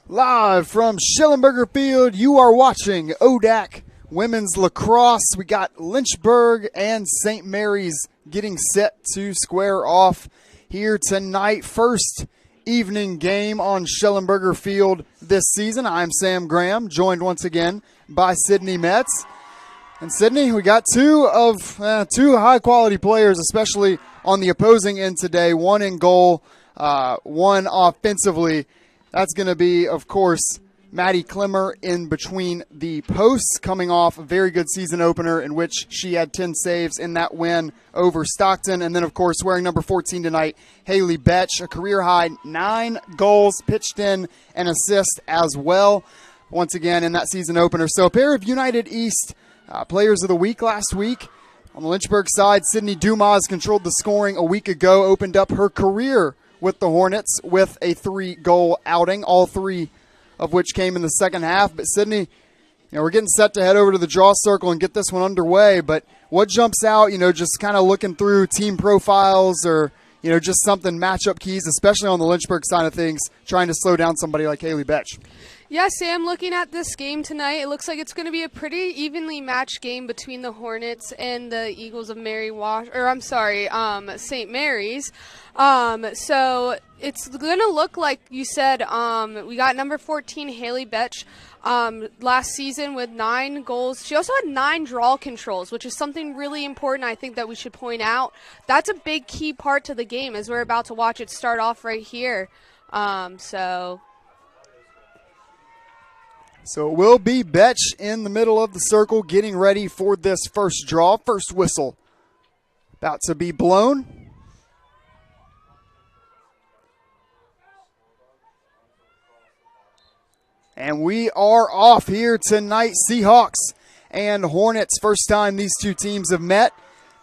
Live from Shellenberger Field, you are watching ODAC Women's Lacrosse. We got Lynchburg and St. Mary's getting set to square off here tonight. First evening game on Shellenberger Field this season. I'm Sam Graham, joined once again by Sydney Metz. And Sydney, we got two high-quality players, especially on the opposing end today. One in goal, one offensively. That's going to be, of course, Maddie Klemmer in between the posts, coming off a very good season opener in which she had 10 saves in that win over Stockton. And then, of course, wearing number 14 tonight, Haley Betch, a career-high 9 goals pitched in and assist as well, once again in that season opener. So a pair of United East players of the week last week. On the Lynchburg side, Sydney Dumas controlled the scoring a week ago, opened up her career with the Hornets with a 3-goal outing, all 3 of which came in the second half. But Sydney, we're getting set to head over to the draw circle and get this one underway. But what jumps out, just kind of looking through team profiles or, just something, matchup keys, especially on the Lynchburg side of things, trying to slow down somebody like Haley Betch? Yeah, Sam, looking at this game tonight, it looks like it's going to be a pretty evenly matched game between the Hornets and the Eagles of St. Mary's. So it's going to look like you said, we got number 14, Haley Betch, last season with 9 goals. She also had 9 draw controls, which is something really important I think that we should point out. That's a big key part to the game as we're about to watch it start off right here. So it will be Betch in the middle of the circle getting ready for this first draw. First whistle about to be blown. And we are off here tonight. Seahawks and Hornets. First time these two teams have met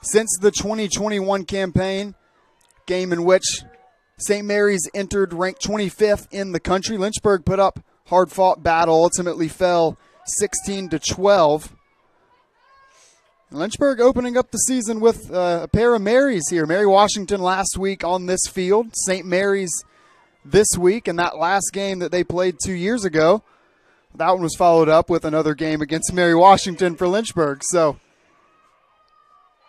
since the 2021 campaign, game in which St. Mary's entered ranked 25th in the country. Lynchburg put up hard-fought battle, ultimately fell 16-12. Lynchburg opening up the season with a pair of Marys here. Mary Washington last week on this field, St. Mary's this week, and that last game that they played 2 years ago, that one was followed up with another game against Mary Washington for Lynchburg. So,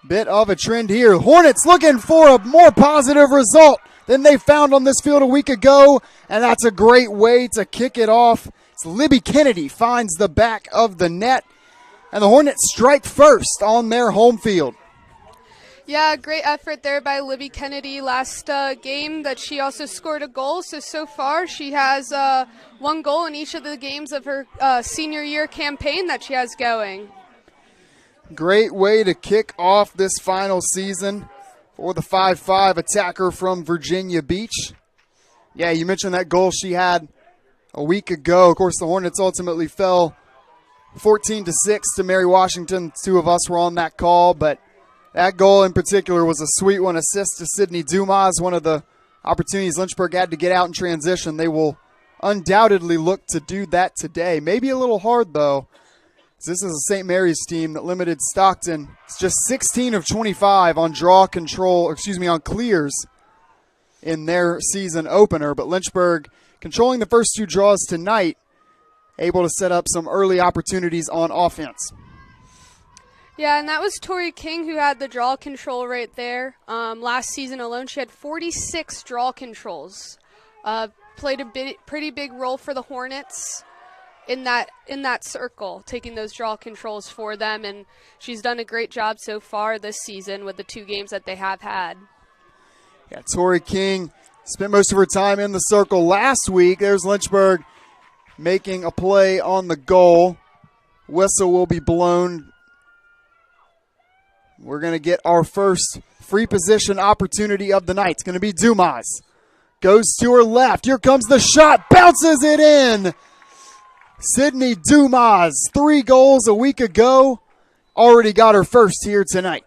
bit of a trend here. Hornets looking for a more positive result than they found on this field a week ago, and that's a great way to kick it off. It's Libby Kennedy finds the back of the net, and the Hornets strike first on their home field. Yeah, great effort there by Libby Kennedy last game that she also scored a goal. So far she has 1 goal in each of the games of her senior year campaign that she has going. Great way to kick off this final season for the 5'5" attacker from Virginia Beach. Yeah, you mentioned that goal she had a week ago. Of course, the Hornets ultimately fell 14-6 to Mary Washington. 2 of us were on that call, but that goal in particular was a sweet one. Assist to Sydney Dumas, one of the opportunities Lynchburg had to get out in transition. They will undoubtedly look to do that today. Maybe a little hard, though. This is a St. Mary's team that limited Stockton. It's just 16 of 25 on on clears in their season opener. But Lynchburg controlling the first 2 draws tonight, able to set up some early opportunities on offense. Yeah, and that was Tori King who had the draw control right there. Last season alone, she had 46 draw controls. Played a pretty big role for the Hornets in that circle, taking those draw controls for them, and she's done a great job so far this season with the 2 games that they have had. Yeah, Tori King spent most of her time in the circle last week. There's Lynchburg making a play on the goal. Whistle will be blown. We're going to get our first free position opportunity of the night. It's going to be Dumas. Goes to her left. Here comes the shot. Bounces it in. Sydney Dumas, 3 goals a week ago, already got her first here tonight.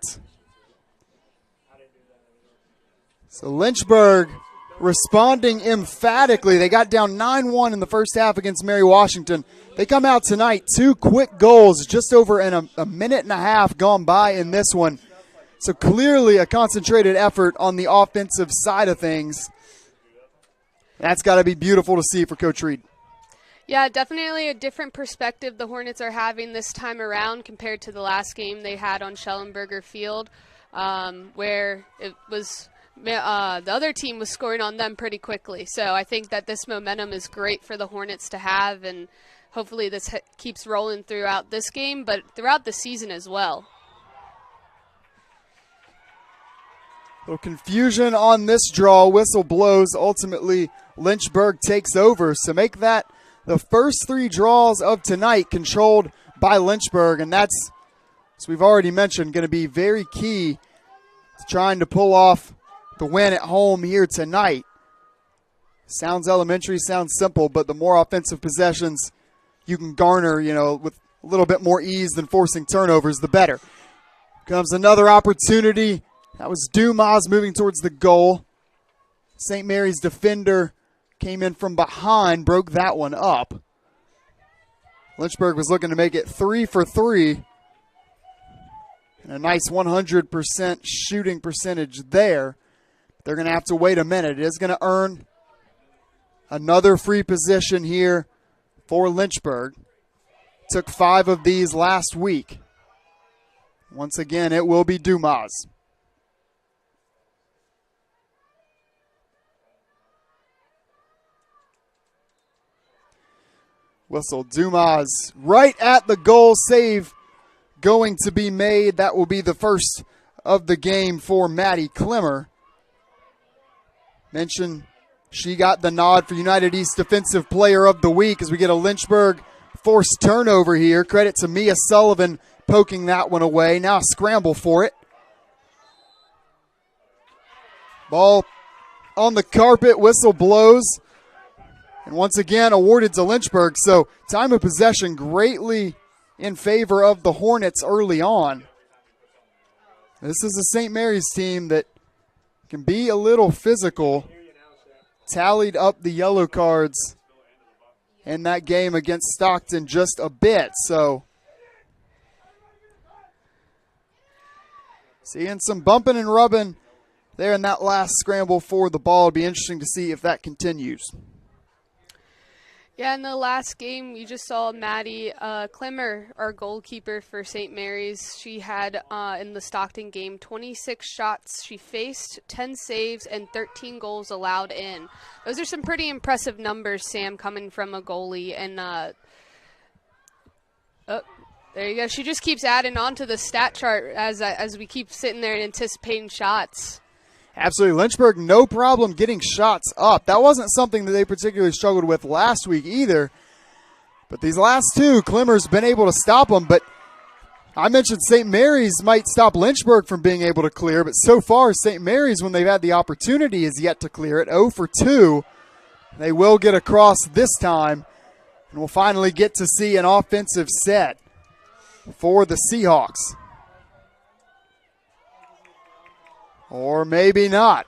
So Lynchburg responding emphatically. They got down 9-1 in the first half against Mary Washington. They come out tonight, 2 quick goals, just over a minute and a half gone by in this one. So clearly a concentrated effort on the offensive side of things. That's got to be beautiful to see for Coach Reed. Yeah, definitely a different perspective the Hornets are having this time around compared to the last game they had on Shellenberger Field, where it was the other team was scoring on them pretty quickly. So I think that this momentum is great for the Hornets to have, and hopefully this keeps rolling throughout this game, but throughout the season as well. A little confusion on this draw. Whistle blows. Ultimately, Lynchburg takes over. So make that the first 3 draws of tonight controlled by Lynchburg. And that's, as we've already mentioned, going to be very key to trying to pull off the win at home here tonight. Sounds elementary, sounds simple, but the more offensive possessions you can garner, with a little bit more ease than forcing turnovers, the better. Comes another opportunity. That was Dumas moving towards the goal. St. Mary's defender came in from behind, broke that one up. Lynchburg was looking to make it 3 for 3. And a nice 100% shooting percentage there. They're going to have to wait a minute. It is going to earn another free position here for Lynchburg. Took 5 of these last week. Once again, it will be Dumas. Whistle. Dumas right at the goal. Save going to be made. That will be the first of the game for Maddie Klimmer. Mentioned she got the nod for United East Defensive Player of the Week as we get a Lynchburg forced turnover here. Credit to Mia Sullivan poking that one away. Now a scramble for it. Ball on the carpet. Whistle blows. And once again, awarded to Lynchburg. So time of possession greatly in favor of the Hornets early on. This is a St. Mary's team that can be a little physical. Tallied up the yellow cards in that game against Stockton just a bit. So seeing some bumping and rubbing there in that last scramble for the ball. It'll be interesting to see if that continues. Yeah, in the last game, you just saw Maddie Klimmer, our goalkeeper for St. Mary's. She had, in the Stockton game, 26 shots she faced, 10 saves, and 13 goals allowed in. Those are some pretty impressive numbers, Sam, coming from a goalie. And there you go. She just keeps adding on to the stat chart as we keep sitting there and anticipating shots. Absolutely. Lynchburg, no problem getting shots up. That wasn't something that they particularly struggled with last week either. But these last 2, Klimmer's been able to stop them. But I mentioned St. Mary's might stop Lynchburg from being able to clear. But so far, St. Mary's, when they've had the opportunity, is yet to clear it. 0 for 2. They will get across this time. And we'll finally get to see an offensive set for the Seahawks. Or maybe not.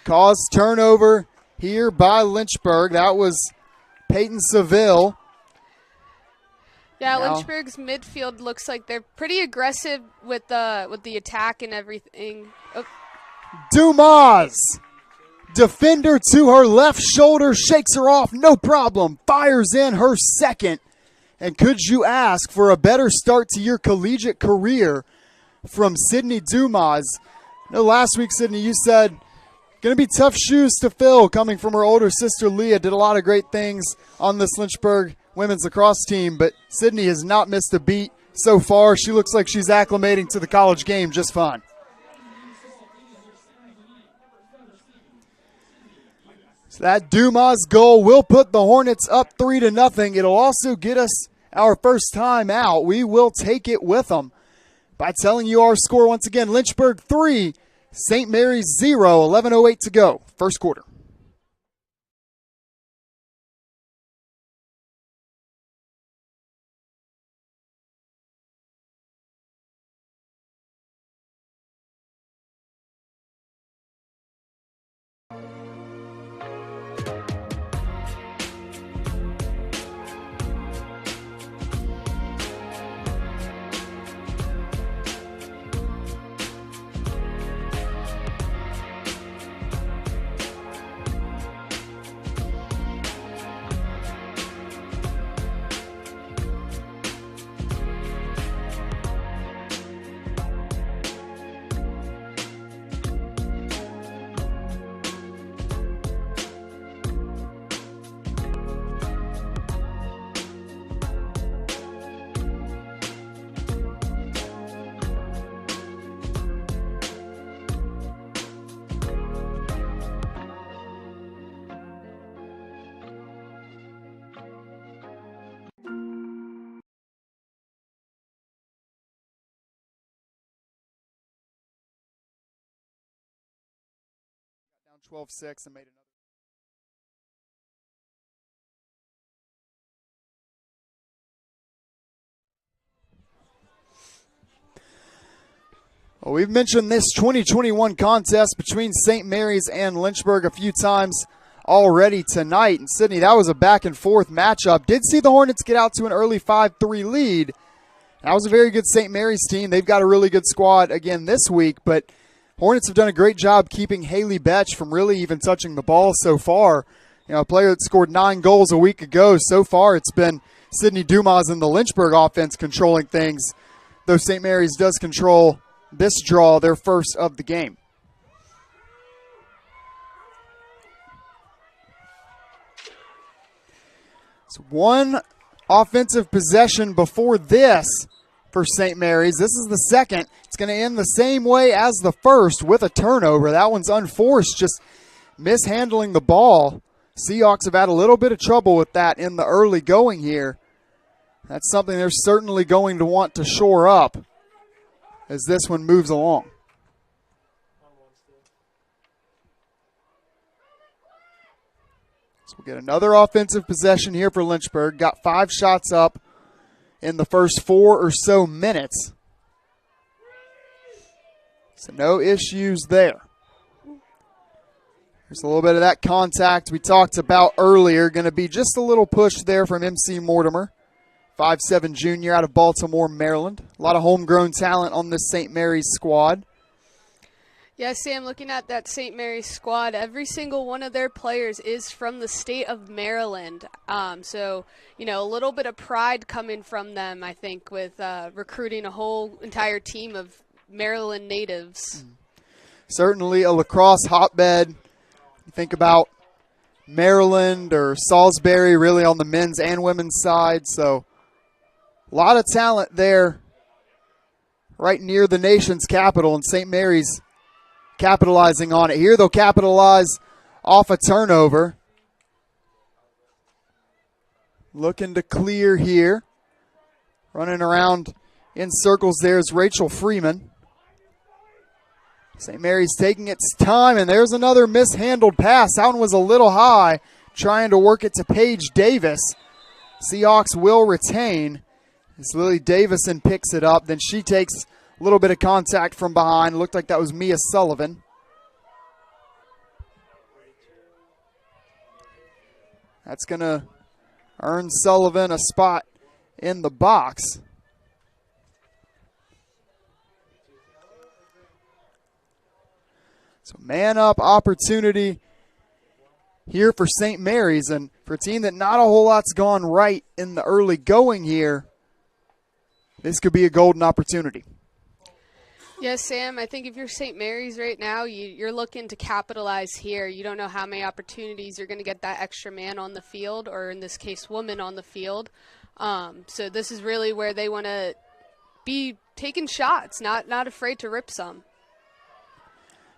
Caused turnover here by Lynchburg. That was Peyton Seville. Yeah, now, Lynchburg's midfield looks like they're pretty aggressive with the attack and everything. Oh. Dumas, defender to her left shoulder, shakes her off, no problem. Fires in her second. And could you ask for a better start to your collegiate career from Sydney Dumas? No, last week, Sydney, you said going to be tough shoes to fill coming from her older sister, Leah. Did a lot of great things on this Lynchburg women's lacrosse team, but Sydney has not missed a beat so far. She looks like she's acclimating to the college game just fine. So that Dumas goal will put the Hornets up 3-0. It'll also get us our first time out. We will take it with them by telling you our score once again. Lynchburg 3, St. Mary's 0, 11:08 to go, first quarter. Down 12-6 and made another. Well, we've mentioned this 2021 contest between St. Mary's and Lynchburg a few times already tonight. And Sydney, that was a back-and-forth matchup. Did see the Hornets get out to an early 5-3 lead. That was a very good St. Mary's team. They've got a really good squad again this week, but Hornets have done a great job keeping Haley Betch from really even touching the ball so far. You know, a player that scored 9 goals a week ago. So far, it's been Sydney Dumas and the Lynchburg offense controlling things, though St. Mary's does control this draw, their first of the game. It's one offensive possession before this for St. Mary's. This is the second. It's going to end the same way as the first with a turnover. That one's unforced, just mishandling the ball. Seahawks have had a little bit of trouble with that in the early going here. That's something they're certainly going to want to shore up as this one moves along. So we'll get another offensive possession here for Lynchburg. Got 5 shots up in the first 4 or so minutes. So no issues there. There's a little bit of that contact we talked about earlier. Going to be just a little push there from MC Mortimer. 5'7" junior out of Baltimore, Maryland. A lot of homegrown talent on this St. Mary's squad. Yeah, Sam, looking at that St. Mary's squad, every single one of their players is from the state of Maryland. So, you know, a little bit of pride coming from them, I think, with recruiting a whole entire team of Maryland natives. Certainly a lacrosse hotbed. You think about Maryland or Salisbury really on the men's and women's side. So a lot of talent there right near the nation's capital, and St. Mary's capitalizing on it. Here they'll capitalize off a turnover. Looking to clear here. Running around in circles there is Rachel Freeman. St. Mary's taking its time, and there's another mishandled pass. That one was a little high, trying to work it to Paige Davis. Seahawks will retain as Lily Davison picks it up. Then she takes a little bit of contact from behind. Looked like that was Mia Sullivan. That's going to earn Sullivan a spot in the box. So man-up opportunity here for St. Mary's, and for a team that not a whole lot's gone right in the early going here, this could be a golden opportunity. Yes, Sam, I think if you're St. Mary's right now, you're looking to capitalize here. You don't know how many opportunities you're going to get that extra man on the field, or in this case, woman on the field. So this is really where they want to be taking shots, not afraid to rip some.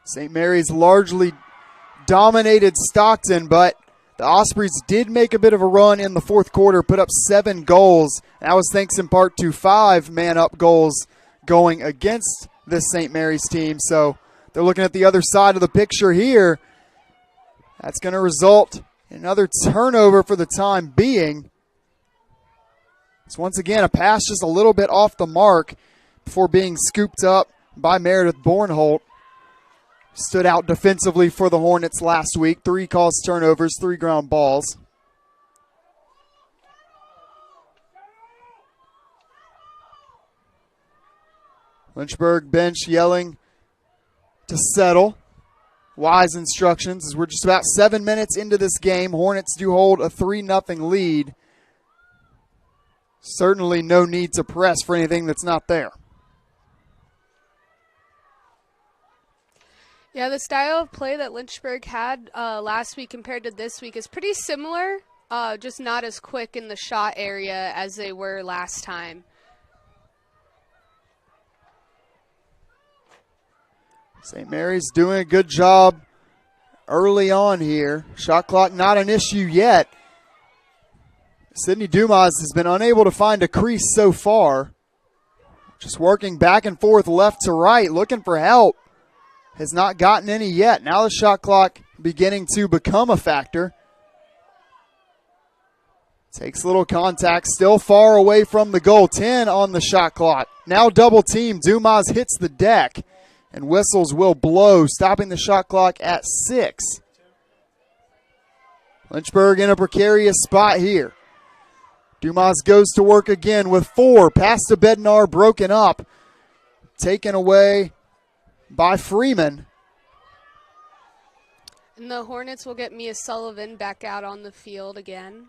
St. Mary's largely dominated Stockton, but the Ospreys did make a bit of a run in the fourth quarter, put up 7 goals. That was thanks in part to 5 man-up goals going against this St. Mary's team. So they're looking at the other side of the picture here. That's going to result in another turnover for the time being. It's once again a pass just a little bit off the mark before being scooped up by Meredith Bornholt. Stood out defensively for the Hornets last week. 3 caused turnovers, 3 ground balls. Lynchburg bench yelling to settle. Wise instructions as we're just about 7 minutes into this game. Hornets do hold a 3-0 lead. Certainly no need to press for anything that's not there. Yeah, the style of play that Lynchburg had last week compared to this week is pretty similar, just not as quick in the shot area as they were last time. St. Mary's doing a good job early on here. Shot clock not an issue yet. Sydney Dumas has been unable to find a crease so far. Just working back and forth left to right, looking for help. Has not gotten any yet. Now the shot clock beginning to become a factor. Takes a little contact, still far away from the goal. 10 on the shot clock. Now double team. Dumas hits the deck, and whistles will blow, stopping the shot clock at 6. Lynchburg in a precarious spot here. Dumas goes to work again with 4. Pass to Bednar, broken up. Taken away by Freeman. And the Hornets will get Mia Sullivan back out on the field again.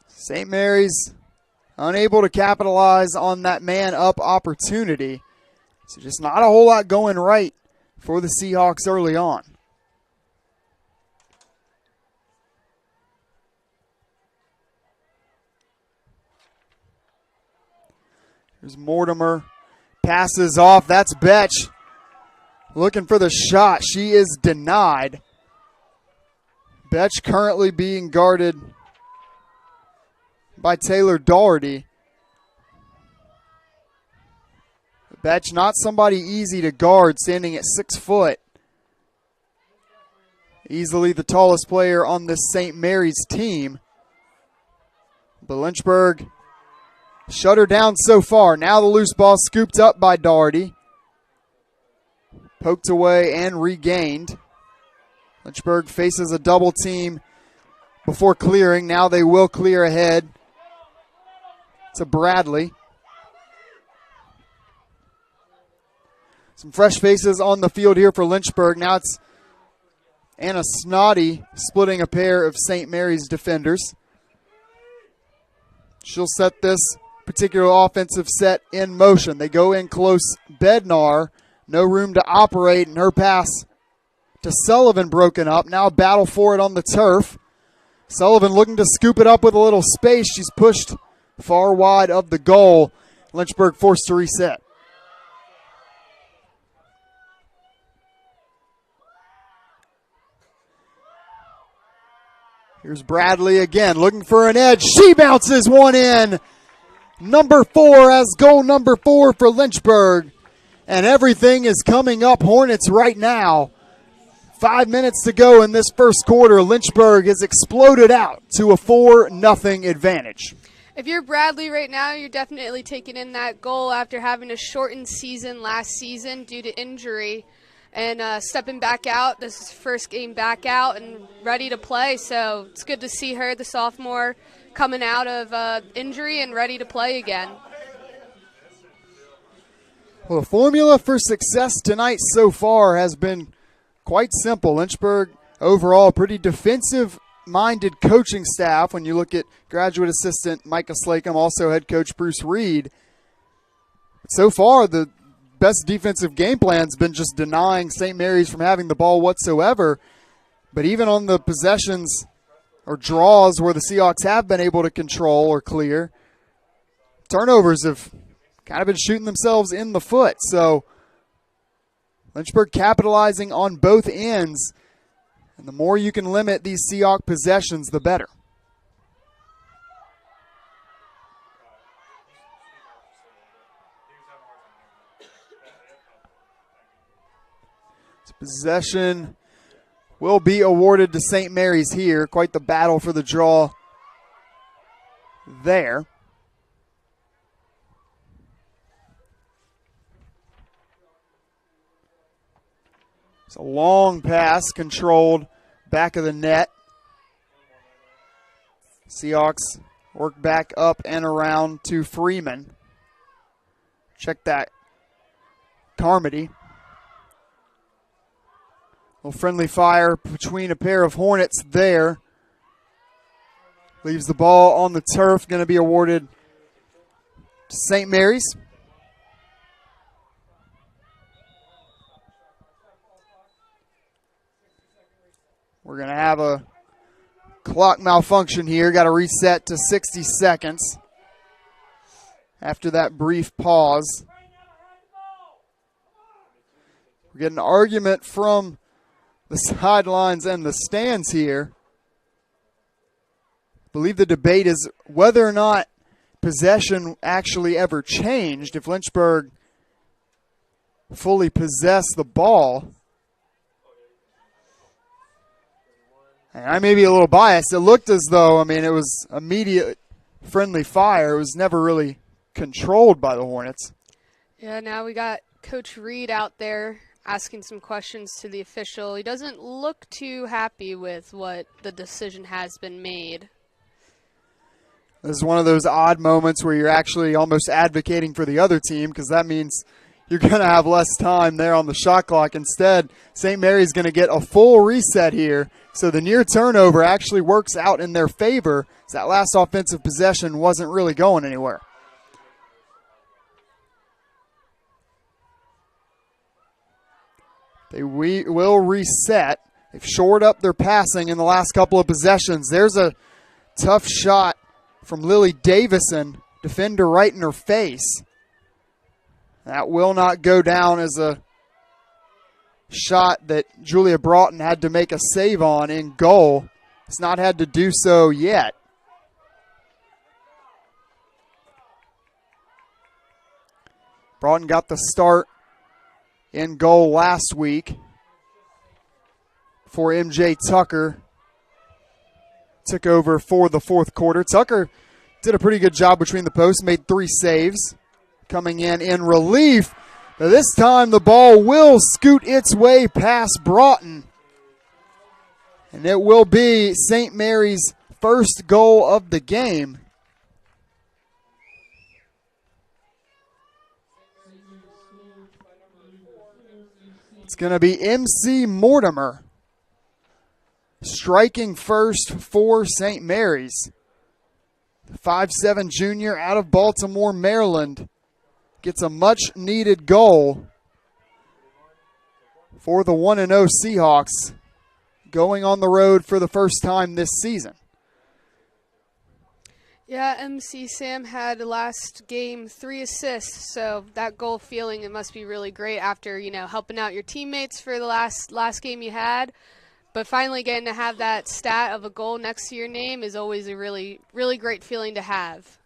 St. Mary's unable to capitalize on that man-up opportunity. So just not a whole lot going right for the Seahawks early on. Here's Mortimer. Passes off. That's Betch looking for the shot. She is denied. Betch currently being guarded by Taylor Doherty. Betch not somebody easy to guard, standing at 6 foot. Easily the tallest player on this St. Mary's team. But Lynchburg shut her down so far. Now the loose ball scooped up by Doherty. Poked away and regained. Lynchburg faces a double team before clearing. Now they will clear ahead to Bradley. Some fresh faces on the field here for Lynchburg. Now it's Anna Snoddy splitting a pair of St. Mary's defenders. She'll set this particular offensive set in motion. They go in close. Bednar, no room to operate, and her pass to Sullivan broken up. Now a battle for it on the turf. Sullivan looking to scoop it up with a little space. She's pushed far wide of the goal. Lynchburg forced to reset. Here's Bradley again, looking for an edge. She bounces one in. Number 4 as goal number 4 for Lynchburg. And everything is coming up Hornets right now. 5 minutes to go in this first quarter. Lynchburg has exploded out to a 4-0 advantage. If you're Bradley right now, you're definitely taking in that goal after having a shortened season last season due to injury. And stepping back out, this is first game back out and ready to play. So it's good to see her, the sophomore, coming out of injury and ready to play again. Well, the formula for success tonight so far has been quite simple. Lynchburg overall pretty defensive-minded coaching staff when you look at graduate assistant Micah Slacum, also head coach Bruce Reed. So far, the best defensive game plan's been just denying St. Mary's from having the ball whatsoever. But even on the possessions or draws where the Seahawks have been able to control or clear, turnovers have kind of been shooting themselves in the foot. So Lynchburg capitalizing on both ends. And the more you can limit these Seahawks possessions, the better. Possession will be awarded to St. Mary's here. Quite the battle for the draw there. It's a long pass controlled back of the net. Seahawks work back up and around to Freeman. Check that. Carmody. Little friendly fire between a pair of Hornets there. Leaves the ball on the turf. Going to be awarded to St. Mary's. We're going to have a clock malfunction here. Got to reset to 60 seconds after that brief pause. We're getting an argument from the sidelines and the stands here. I believe the debate is whether or not possession actually ever changed. If Lynchburg fully possess the ball. And I may be a little biased. It looked as though, it was immediate friendly fire. It was never really controlled by the Hornets. Yeah, now we got Coach Reed out there asking some questions to the official. He doesn't look too happy with what the decision has been made. This is one of those odd moments where you're actually almost advocating for the other team, because that means you're going to have less time there on the shot clock. Instead, St. Mary's going to get a full reset here. So the near turnover actually works out in their favor, as that last offensive possession wasn't really going anywhere. They will reset. They've shored up their passing in the last couple of possessions. There's a tough shot from Lily Davison, defender right in her face. That will not go down as a shot that Julia Broughton had to make a save on in goal. Has not had to do so yet. Broughton got the start in goal last week for MJ Tucker. Took over for the fourth quarter. Tucker did a pretty good job between the posts, made 3 saves. Coming in relief. Now this time the ball will scoot its way past Broughton. And it will be St. Mary's first goal of the game. It's going to be MC Mortimer striking first for St. Mary's. The 5'7" junior out of Baltimore, Maryland, gets a much-needed goal for the 1-0 Seahawks, going on the road for the first time this season. Yeah, MC Sam had last game 3 assists, so that goal feeling, it must be really great after, helping out your teammates for the last game you had. But finally getting to have that stat of a goal next to your name is always a really, really great feeling to have.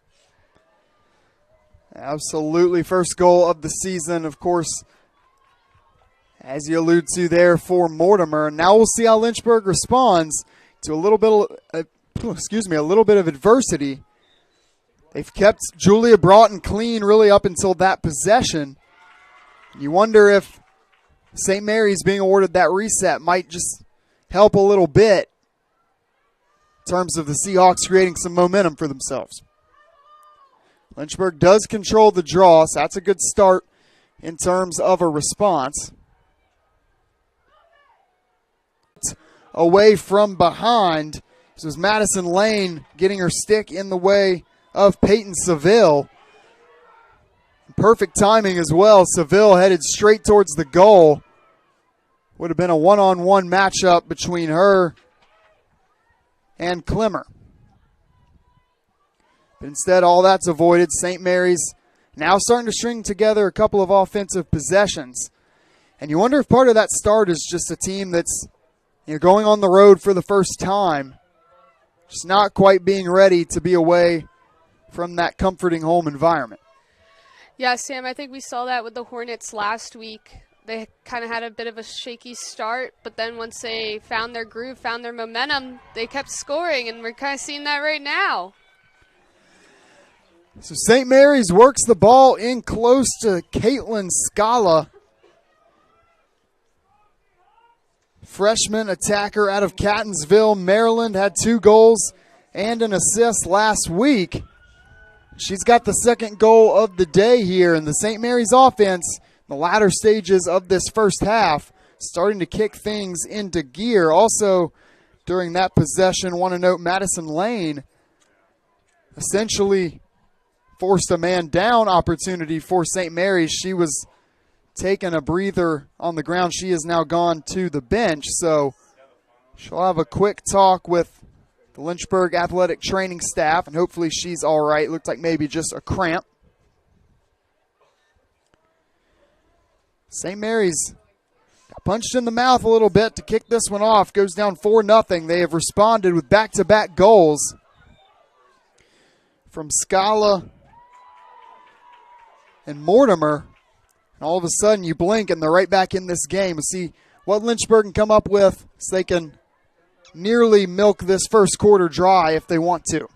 Absolutely. First goal of the season, of course, as you allude to there, for Mortimer. Now we'll see how Lynchburg responds to a little bit of adversity. They've kept Julia Broughton clean really up until that possession. You wonder if St. Mary's being awarded that reset might just help a little bit in terms of the Seahawks creating some momentum for themselves. Lynchburg does control the draw, so that's a good start in terms of a response. Away from behind, this was Madison Lane getting her stick in the way of Peyton Seville. Perfect timing as well. Seville headed straight towards the goal. Would have been a one-on-one matchup between her and Klimmer. But instead, all that's avoided. St. Mary's now starting to string together a couple of offensive possessions. And you wonder if part of that start is just a team that's going on the road for the first time, just not quite being ready to be away from that comforting home environment. Yeah, Sam, I think we saw that with the Hornets last week. They kind of had a bit of a shaky start, but then once they found their groove, found their momentum, they kept scoring, and we're kind of seeing that right now. So St. Mary's works the ball in close to Caitlin Scala. Freshman attacker out of Catonsville, Maryland, had 2 goals and an assist last week. She's got the second goal of the day here, and the St. Mary's offense, in the latter stages of this first half, starting to kick things into gear. Also, during that possession, want to note Madison Lane essentially forced a man down opportunity for St. Mary's. She was taking a breather on the ground. She has now gone to the bench, so she'll have a quick talk with the Lynchburg athletic training staff, and hopefully she's all right. Looked like maybe just a cramp. St. Mary's got punched in the mouth a little bit to kick this one off. Goes down 4-0. They have responded with back-to-back goals from Scala and Mortimer. And all of a sudden, you blink and they're right back in this game. We'll see what Lynchburg can come up with so they can nearly milk this first quarter dry if they want to.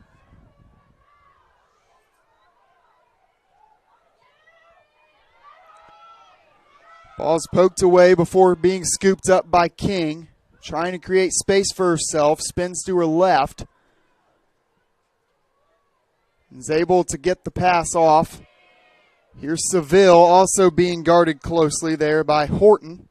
Ball's poked away before being scooped up by King. Trying to create space for herself. Spins to her left. Is able to get the pass off. Here's Seville also being guarded closely there by Horton.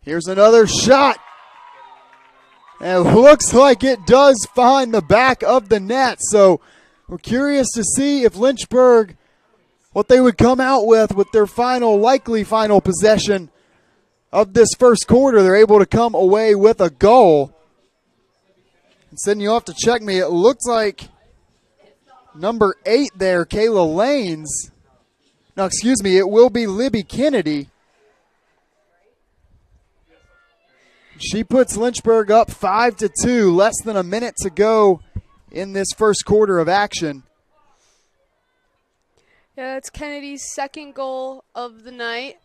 Here's another shot. And it looks like it does find the back of the net. So we're curious to see if Lynchburg, what they would come out with their likely final possession of this first quarter. They're able to come away with a goal. And Sydney, you'll have to check me. It looks like number 8 there, Kayla Lanes. No, excuse me, it will be Libby Kennedy. She puts Lynchburg up 5-2, less than a minute to go in this first quarter of action. Yeah, that's Kennedy's second goal of the night.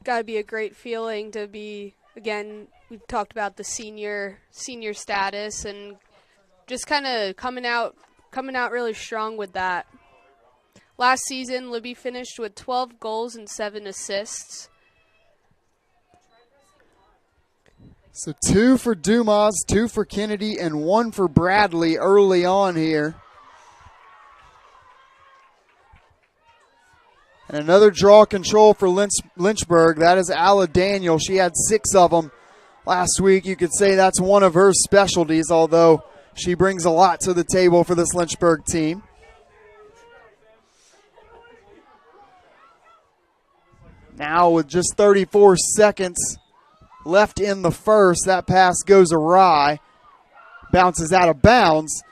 Got to be a great feeling to be, again, we've talked about the senior status and just kind of coming out really strong with that. Last season, Libby finished with 12 goals and 7 assists. So 2 for Dumas, 2 for Kennedy, and 1 for Bradley early on here. And another draw control for Lynchburg. That is Alla Daniel. She had 6 of them last week. You could say that's one of her specialties, although she brings a lot to the table for this Lynchburg team. Now with just 34 seconds left in the first, that pass goes awry. Bounces out of bounds.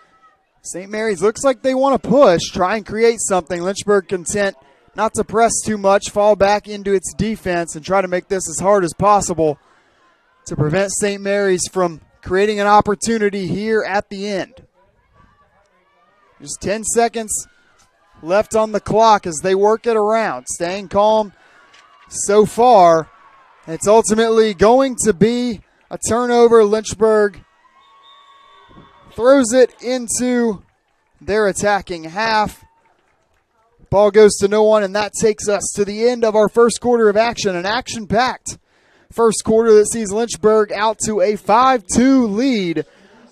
St. Mary's looks like they want to push, try and create something. Lynchburg content not to press too much, fall back into its defense and try to make this as hard as possible to prevent St. Mary's from creating an opportunity here at the end. Just 10 seconds left on the clock as they work it around. Staying calm so far. It's ultimately going to be a turnover. Lynchburg throws it into their attacking half. Ball goes to no one, and that takes us to the end of our first quarter of action. An action-packed first quarter that sees Lynchburg out to a 5-2 lead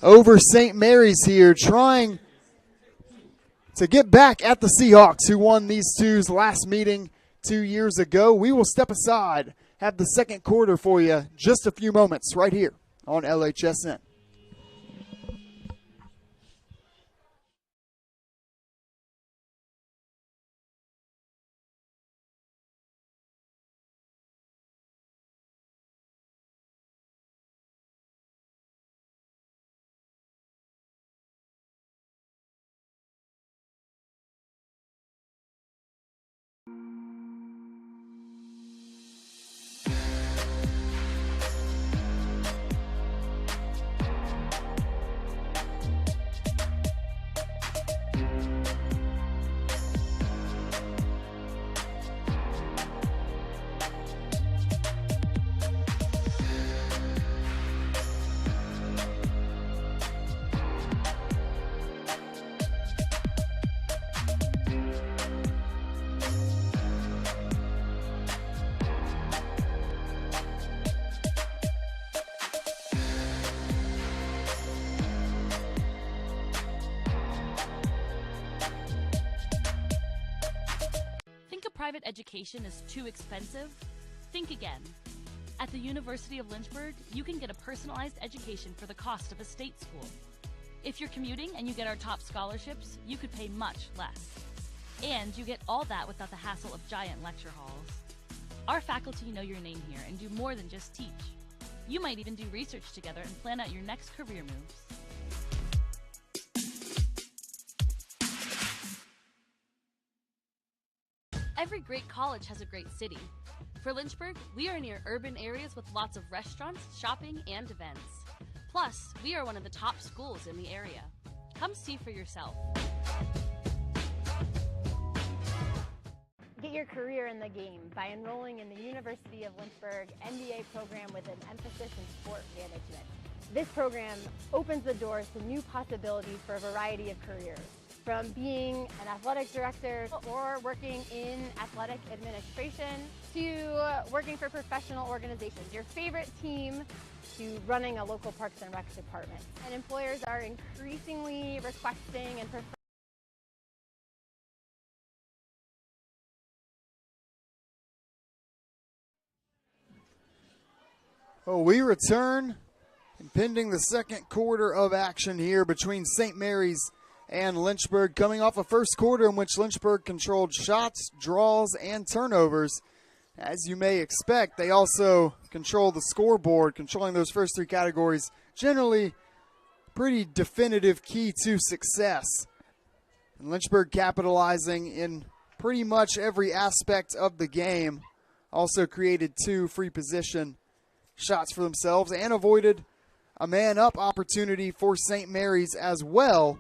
over St. Mary's here, trying to get back at the Seahawks, who won these two's last meeting 2 years ago. We will step aside, have the second quarter for you just a few moments right here on LHSN. Private education is too expensive? Think again. At the University of Lynchburg, you can get a personalized education for the cost of a state school. If you're commuting and you get our top scholarships, you could pay much less. And you get all that without the hassle of giant lecture halls. Our faculty know your name here and do more than just teach. You might even do research together and plan out your next career moves. Every great college has a great city. For Lynchburg, we are near urban areas with lots of restaurants, shopping, and events. Plus, we are one of the top schools in the area. Come see for yourself. Get your career in the game by enrolling in the University of Lynchburg MBA program with an emphasis in sport management. This program opens the doors to new possibilities for a variety of careers, from being an athletic director or working in athletic administration to working for professional organizations, your favorite team, to running a local Parks and Rec department. And employers are increasingly requesting and preferring Well, we return, impending the second quarter of action here between St. Mary's and Lynchburg, coming off a first quarter in which Lynchburg controlled shots, draws, and turnovers. As you may expect, they also control the scoreboard, controlling those first three categories. Generally, pretty definitive key to success. And Lynchburg capitalizing in pretty much every aspect of the game. Also created 2 free position shots for themselves and avoided a man-up opportunity for St. Mary's as well.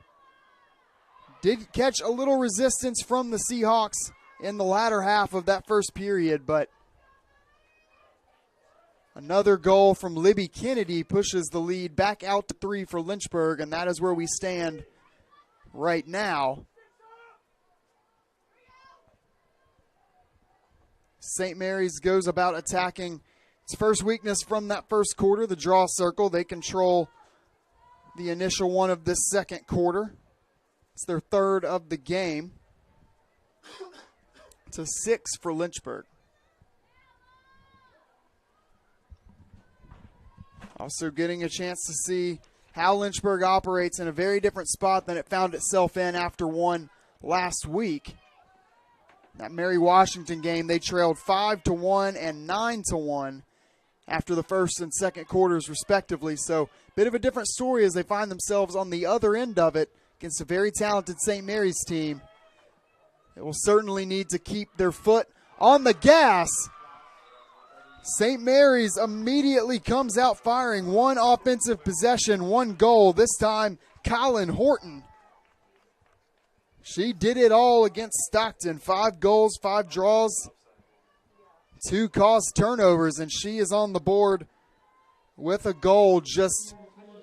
Did catch a little resistance from the Seahawks in the latter half of that first period, but another goal from Libby Kennedy pushes the lead back out to 3 for Lynchburg, and that is where we stand right now. St. Mary's goes about attacking its first weakness from that first quarter, the draw circle. They control the initial one of this second quarter. It's their third of the game. It's a 6 for Lynchburg. Also getting a chance to see how Lynchburg operates in a very different spot than it found itself in after one last week. That Mary Washington game, they trailed 5-1 and 9-1 after the first and second quarters respectively. So bit of a different story as they find themselves on the other end of it against a very talented St. Mary's team. They will certainly need to keep their foot on the gas. St. Mary's immediately comes out firing. One offensive possession, one goal. This time, Colin Horton. She did it all against Stockton. 5 goals, 5 draws, 2 caused turnovers, and she is on the board with a goal just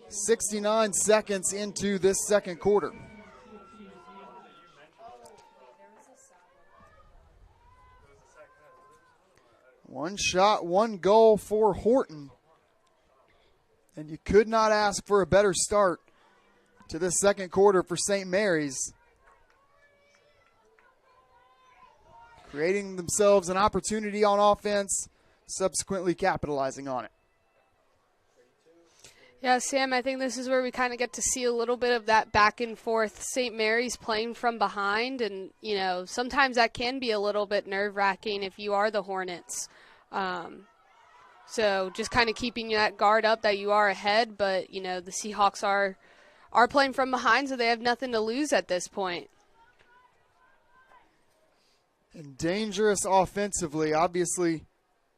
69 seconds into this second quarter. One shot, one goal for Horton. And you could not ask for a better start to this second quarter for St. Mary's. Creating themselves an opportunity on offense, subsequently capitalizing on it. Yeah, Sam, I think this is where we kind of get to see a little bit of that back and forth. St. Mary's playing from behind, and, you know, sometimes that can be a little bit nerve-wracking if you are the Hornets. So just kind of keeping that guard up that you are ahead, but, you know, the Seahawks are playing from behind, so they have nothing to lose at this point. And dangerous offensively. Obviously,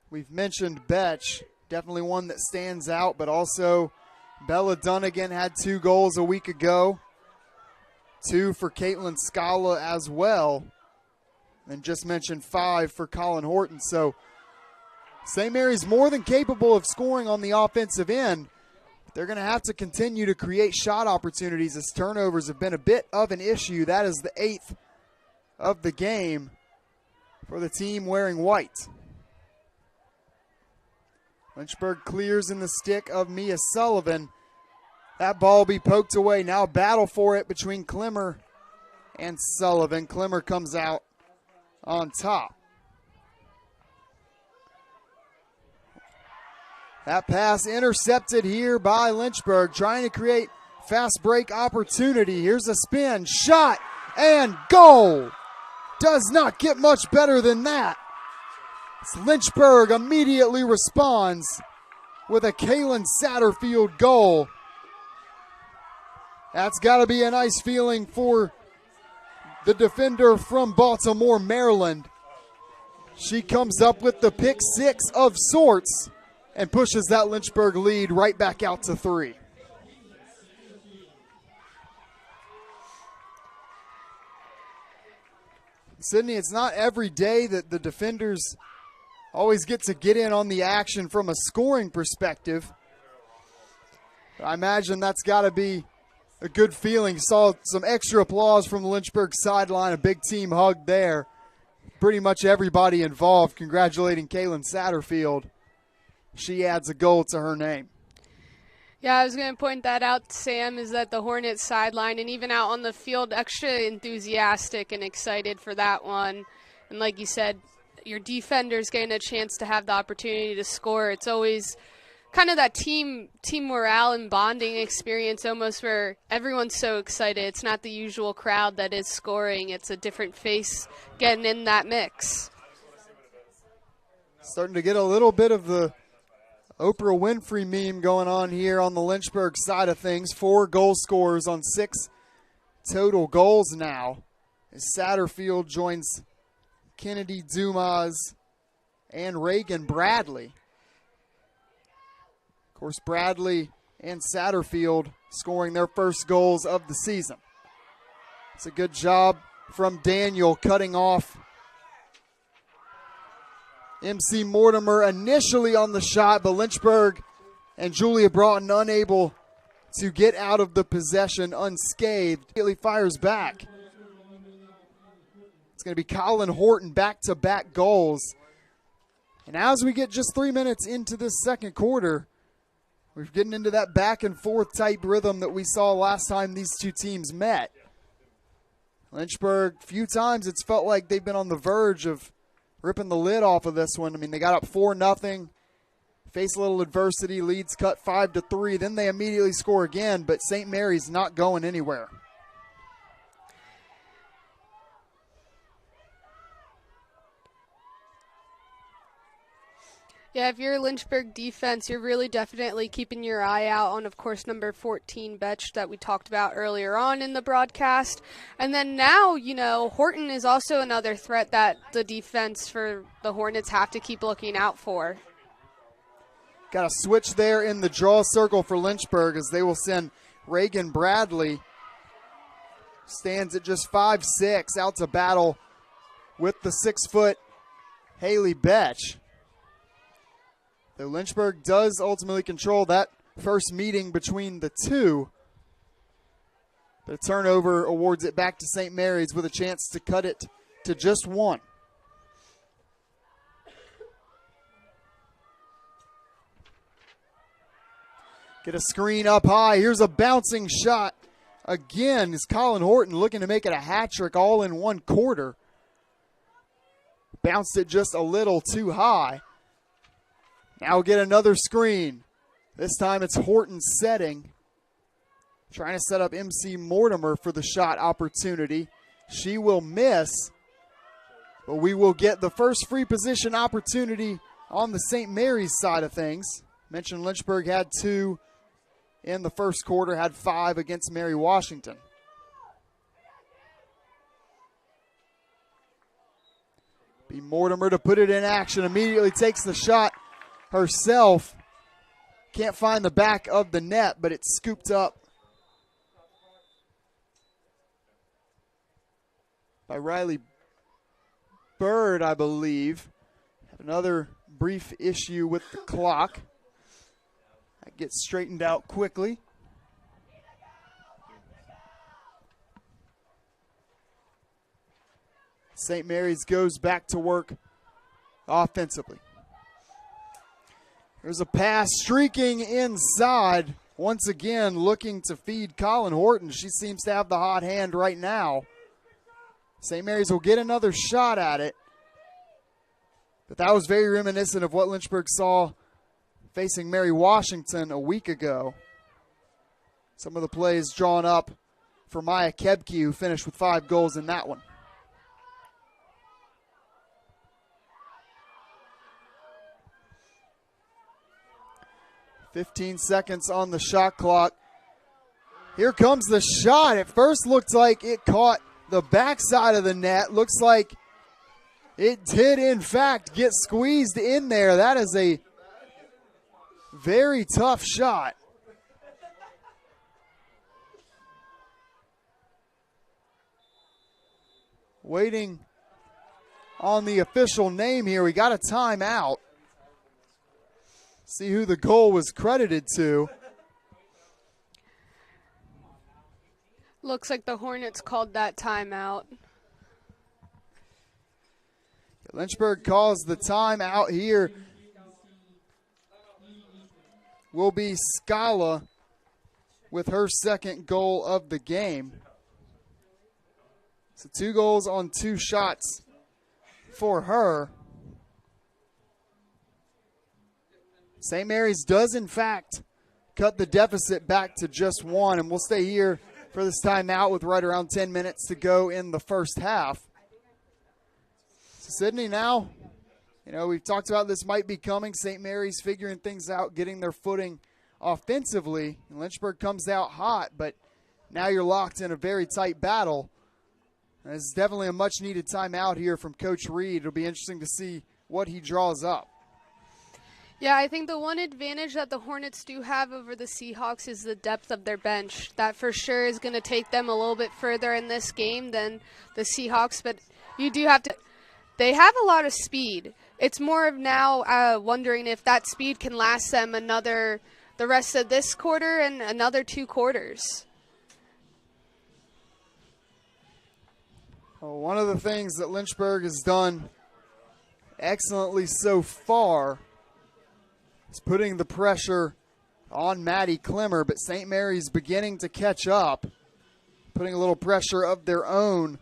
we've mentioned Betch, definitely one that stands out, but also Bella Dunnigan had 2 goals a week ago. 2 for Caitlin Scala as well. And just mentioned 5 for Colin Horton. So St. Mary's more than capable of scoring on the offensive end. They're going to have to continue to create shot opportunities as turnovers have been a bit of an issue. That is the 8th of the game for the team wearing white. Lynchburg clears in the stick of Mia Sullivan. That ball will be poked away. Now a battle for it between Clemmer and Sullivan. Clemmer comes out on top. That pass intercepted here by Lynchburg, trying to create fast break opportunity. Here's a spin, shot, and goal. Does not get much better than that. Lynchburg immediately responds with a Kaylin Satterfield goal. That's got to be a nice feeling for the defender from Baltimore, Maryland. She comes up with the pick 6 of sorts and pushes that Lynchburg lead right back out to 3. Sydney, it's not every day that the defenders always get in on the action from a scoring perspective. I imagine that's got to be a good feeling. Saw some extra applause from the Lynchburg sideline, a big team hug there. Pretty much everybody involved congratulating Kaylin Satterfield. She adds a goal to her name. Yeah, I was going to point that out, Sam, is that the Hornets sideline and even out on the field extra enthusiastic and excited for that one. And like you said, your defenders getting a chance to have the opportunity to score. It's always kind of that team morale and bonding experience almost where everyone's so excited. It's not the usual crowd that is scoring. It's a different face getting in that mix. Starting to get a little bit of the Oprah Winfrey meme going on here on the Lynchburg side of things. 4 goal scorers on 6 total goals now, as Satterfield joins Kennedy Dumas and Reagan Bradley. Of course, Bradley and Satterfield scoring their first goals of the season. It's a good job from Daniel cutting off MC Mortimer initially on the shot, but Lynchburg and Julia Broughton unable to get out of the possession unscathed. Immediately fires back. It's going to be Colin Horton back-to-back goals. And as we get just 3 minutes into this second quarter, we're getting into that back-and-forth type rhythm that we saw last time these two teams met. Lynchburg, few times it's felt like they've been on the verge of ripping the lid off of this one. I mean, they got up 4-0, face a little adversity, leads cut 5-3. Then they immediately score again, but St. Mary's not going anywhere. Yeah, if you're Lynchburg defense, you're really definitely keeping your eye out on, of course, number 14, Betch, that we talked about earlier on in the broadcast. And then now, Horton is also another threat that the defense for the Hornets have to keep looking out for. Got a switch there in the draw circle for Lynchburg as they will send Reagan Bradley. Stands at just 5'6", out to battle with the 6-foot Haley Betch. Though Lynchburg does ultimately control that first meeting between the two. The turnover awards it back to St. Mary's with a chance to cut it to just 1. Get a screen up high. Here's a bouncing shot. Again, is Colin Horton looking to make it a hat trick all in one quarter. Bounced it just a little too high. Now we'll get another screen. This time it's Horton setting. Trying to set up MC Mortimer for the shot opportunity. She will miss. But we will get the first free position opportunity on the St. Mary's side of things. Mentioned Lynchburg had 2 in the first quarter, had 5 against Mary Washington. Be Mortimer to put it in action. Immediately takes the shot herself. Can't find the back of the net, but it's scooped up by Riley Bird, I believe. Another brief issue with the clock. That gets straightened out quickly. St. Mary's goes back to work offensively. There's a pass streaking inside. Once again, looking to feed Colin Horton. She seems to have the hot hand right now. St. Mary's will get another shot at it. But that was very reminiscent of what Lynchburg saw facing Mary Washington a week ago. Some of the plays drawn up for Maya Kebke, who finished with 5 goals in that one. 15 seconds on the shot clock. Here comes the shot. At first looked like it caught the backside of the net. Looks like it did, in fact, get squeezed in there. That is a very tough shot. Waiting on the official name here. We got a timeout. See who the goal was credited to. Looks like the Hornets called that timeout. Lynchburg calls the timeout here. Will be Scala with her second goal of the game. So 2 goals on 2 shots for her. St. Mary's does, in fact, cut the deficit back to just 1, and we'll stay here for this timeout with right around 10 minutes to go in the first half. So Sydney now, we've talked about this might be coming. St. Mary's figuring things out, getting their footing offensively. And Lynchburg comes out hot, but now you're locked in a very tight battle. And this is definitely a much-needed timeout here from Coach Reed. It'll be interesting to see what he draws up. Yeah, I think the one advantage that the Hornets do have over the Seahawks is the depth of their bench. That for sure is going to take them a little bit further in this game than the Seahawks, but you do have to – they have a lot of speed. It's more of now wondering if that speed can last them the rest of this quarter and another 2 quarters. Well, one of the things that Lynchburg has done excellently so far is putting the pressure on Maddie Klimmer, but St. Mary's beginning to catch up, putting a little pressure of their own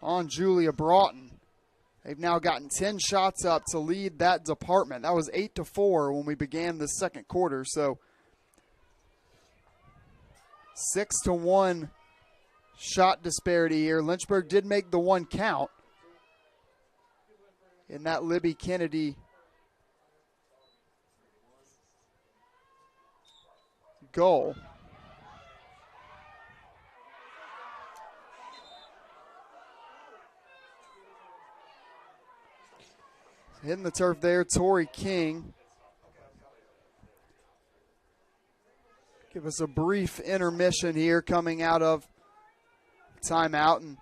on Julia Broughton. They've now gotten 10 shots up to lead that department. That was 8-4 when we began the second quarter, so 6-1 shot disparity here. Lynchburg did make the 1 count in that Libby Kennedy goal. Hitting the turf there, Tori King. Give us a brief intermission here coming out of timeout. And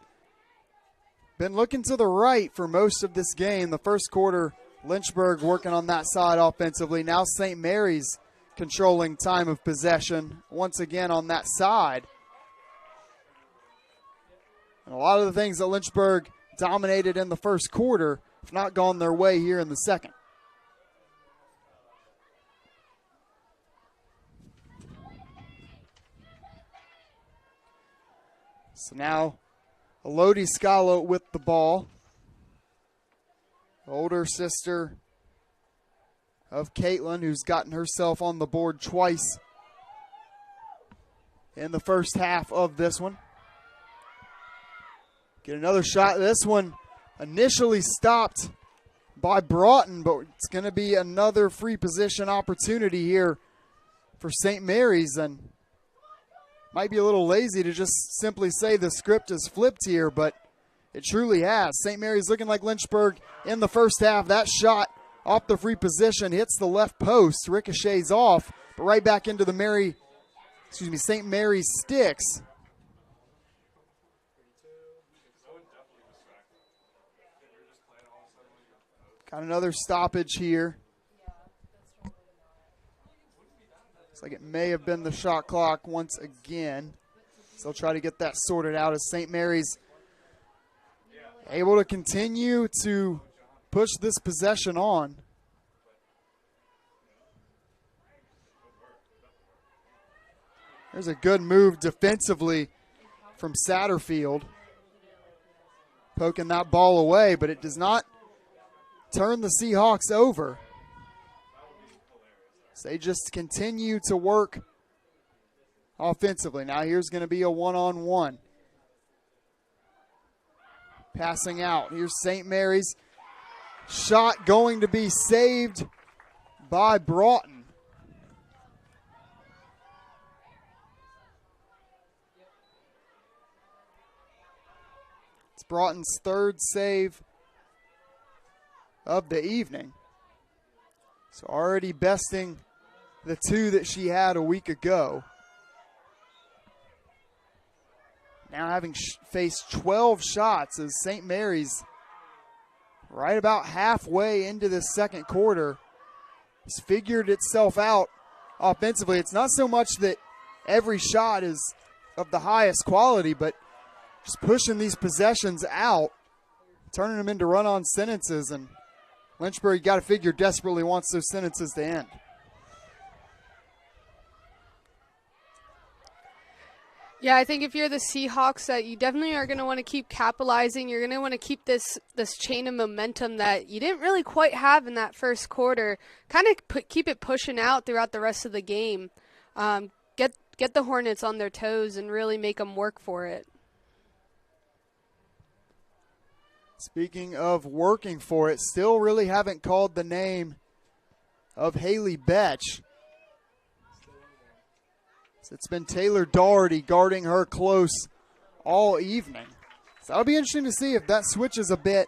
been looking to the right for most of this game. The first quarter, Lynchburg working on that side offensively. Now St. Mary's controlling time of possession once again on that side. And a lot of the things that Lynchburg dominated in the first quarter have not gone their way here in the second. So now Elodie Scalo with the ball. Older sister of Caitlin, who's gotten herself on the board twice in the first half of this one. Get another shot. This one initially stopped by Broughton, but it's going to be another free position opportunity here for St. Mary's. And might be a little lazy to just simply say the script is flipped here, but it truly has. St. Mary's looking like Lynchburg in the first half. That shot off the free position hits the left post, ricochets off, but right back into the St. Mary's sticks. Got another stoppage here. Looks like it may have been the shot clock once again. So they'll try to get that sorted out as St. Mary's able to continue to push this possession on. There's a good move defensively from Satterfield. Poking that ball away, but it does not turn the Seahawks over. So they just continue to work offensively. Now here's going to be a one-on-one. Passing out. Here's St. Mary's. Shot going to be saved by Broughton. It's Broughton's third save of the evening. So already besting the 2 that she had a week ago. Now having faced 12 shots as St. Mary's right about halfway into the second quarter, has figured itself out offensively. It's not so much that every shot is of the highest quality, but just pushing these possessions out, turning them into run-on sentences, and Lynchburg, you got to figure, desperately wants those sentences to end. Yeah, I think if you're the Seahawks, that you definitely are going to want to keep capitalizing. You're going to want to keep this chain of momentum that you didn't really quite have in that first quarter. Kind of keep it pushing out throughout the rest of the game. Get the Hornets on their toes and really make them work for it. Speaking of working for it, still really haven't called the name of Haley Betch. It's been Taylor Doherty guarding her close all evening. So that'll be interesting to see if that switches a bit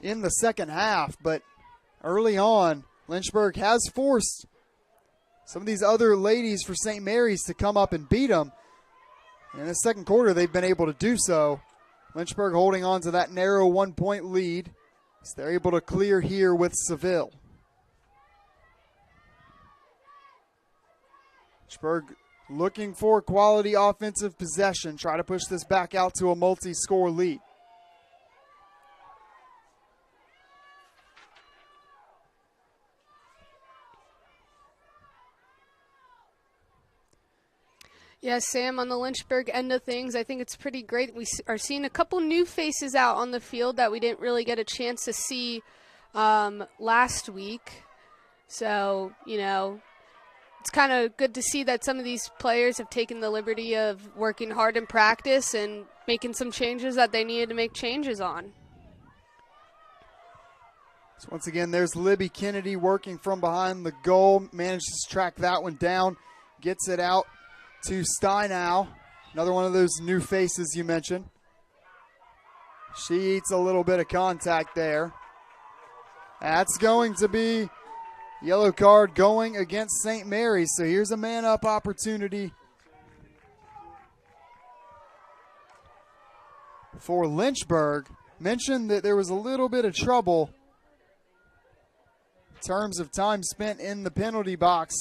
in the second half. But early on, Lynchburg has forced some of these other ladies for St. Mary's to come up and beat them. And in the second quarter, they've been able to do so. Lynchburg holding on to that narrow 1-point lead. So they're able to clear here with Seville. Lynchburg looking for quality offensive possession. Try to push this back out to a multi-score lead. Yeah, Sam, on the Lynchburg end of things, I think it's pretty great. We are seeing a couple new faces out on the field that we didn't really get a chance to see last week. So, you know, it's kind of good to see that some of these players have taken the liberty of working hard in practice and making some changes that they needed to make changes on. So once again, there's Libby Kennedy working from behind the goal. Manages to track that one down. Gets it out to Steinow. Another one of those new faces you mentioned. She eats a little bit of contact there. That's going to be yellow card going against St. Mary's. So here's a man-up opportunity for Lynchburg. Mentioned that there was a little bit of trouble in terms of time spent in the penalty box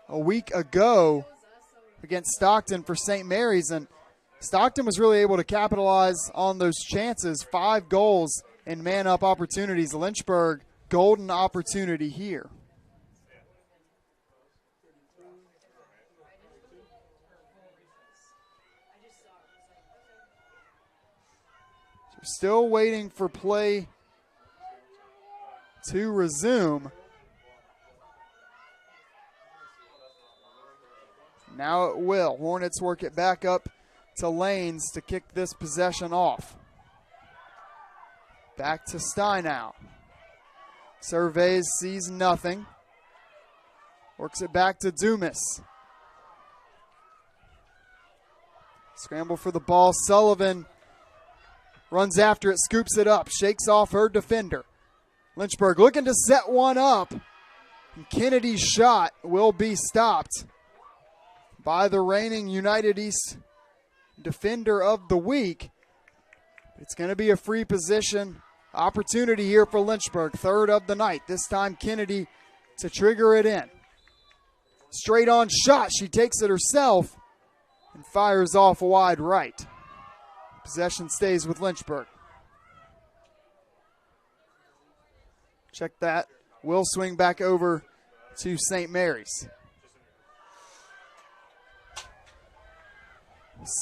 a week ago against Stockton for St. Mary's, and Stockton was really able to capitalize on those chances. 5 goals and man-up opportunities. Lynchburg, golden opportunity here. So still waiting for play to resume. Now it will. Hornets work it back up to Lanes to kick this possession off. Back to Steinow. Surveys, sees nothing. Works it back to Dumas. Scramble for the ball. Sullivan runs after it, scoops it up, shakes off her defender. Lynchburg looking to set one up. And Kennedy's shot will be stopped by the reigning United East Defender of the Week. It's going to be a free position opportunity here for Lynchburg. 3rd of the night. This time Kennedy to trigger it in. Straight on shot. She takes it herself and fires off wide right. Possession stays with Lynchburg. Check that. Will swing back over to St. Mary's.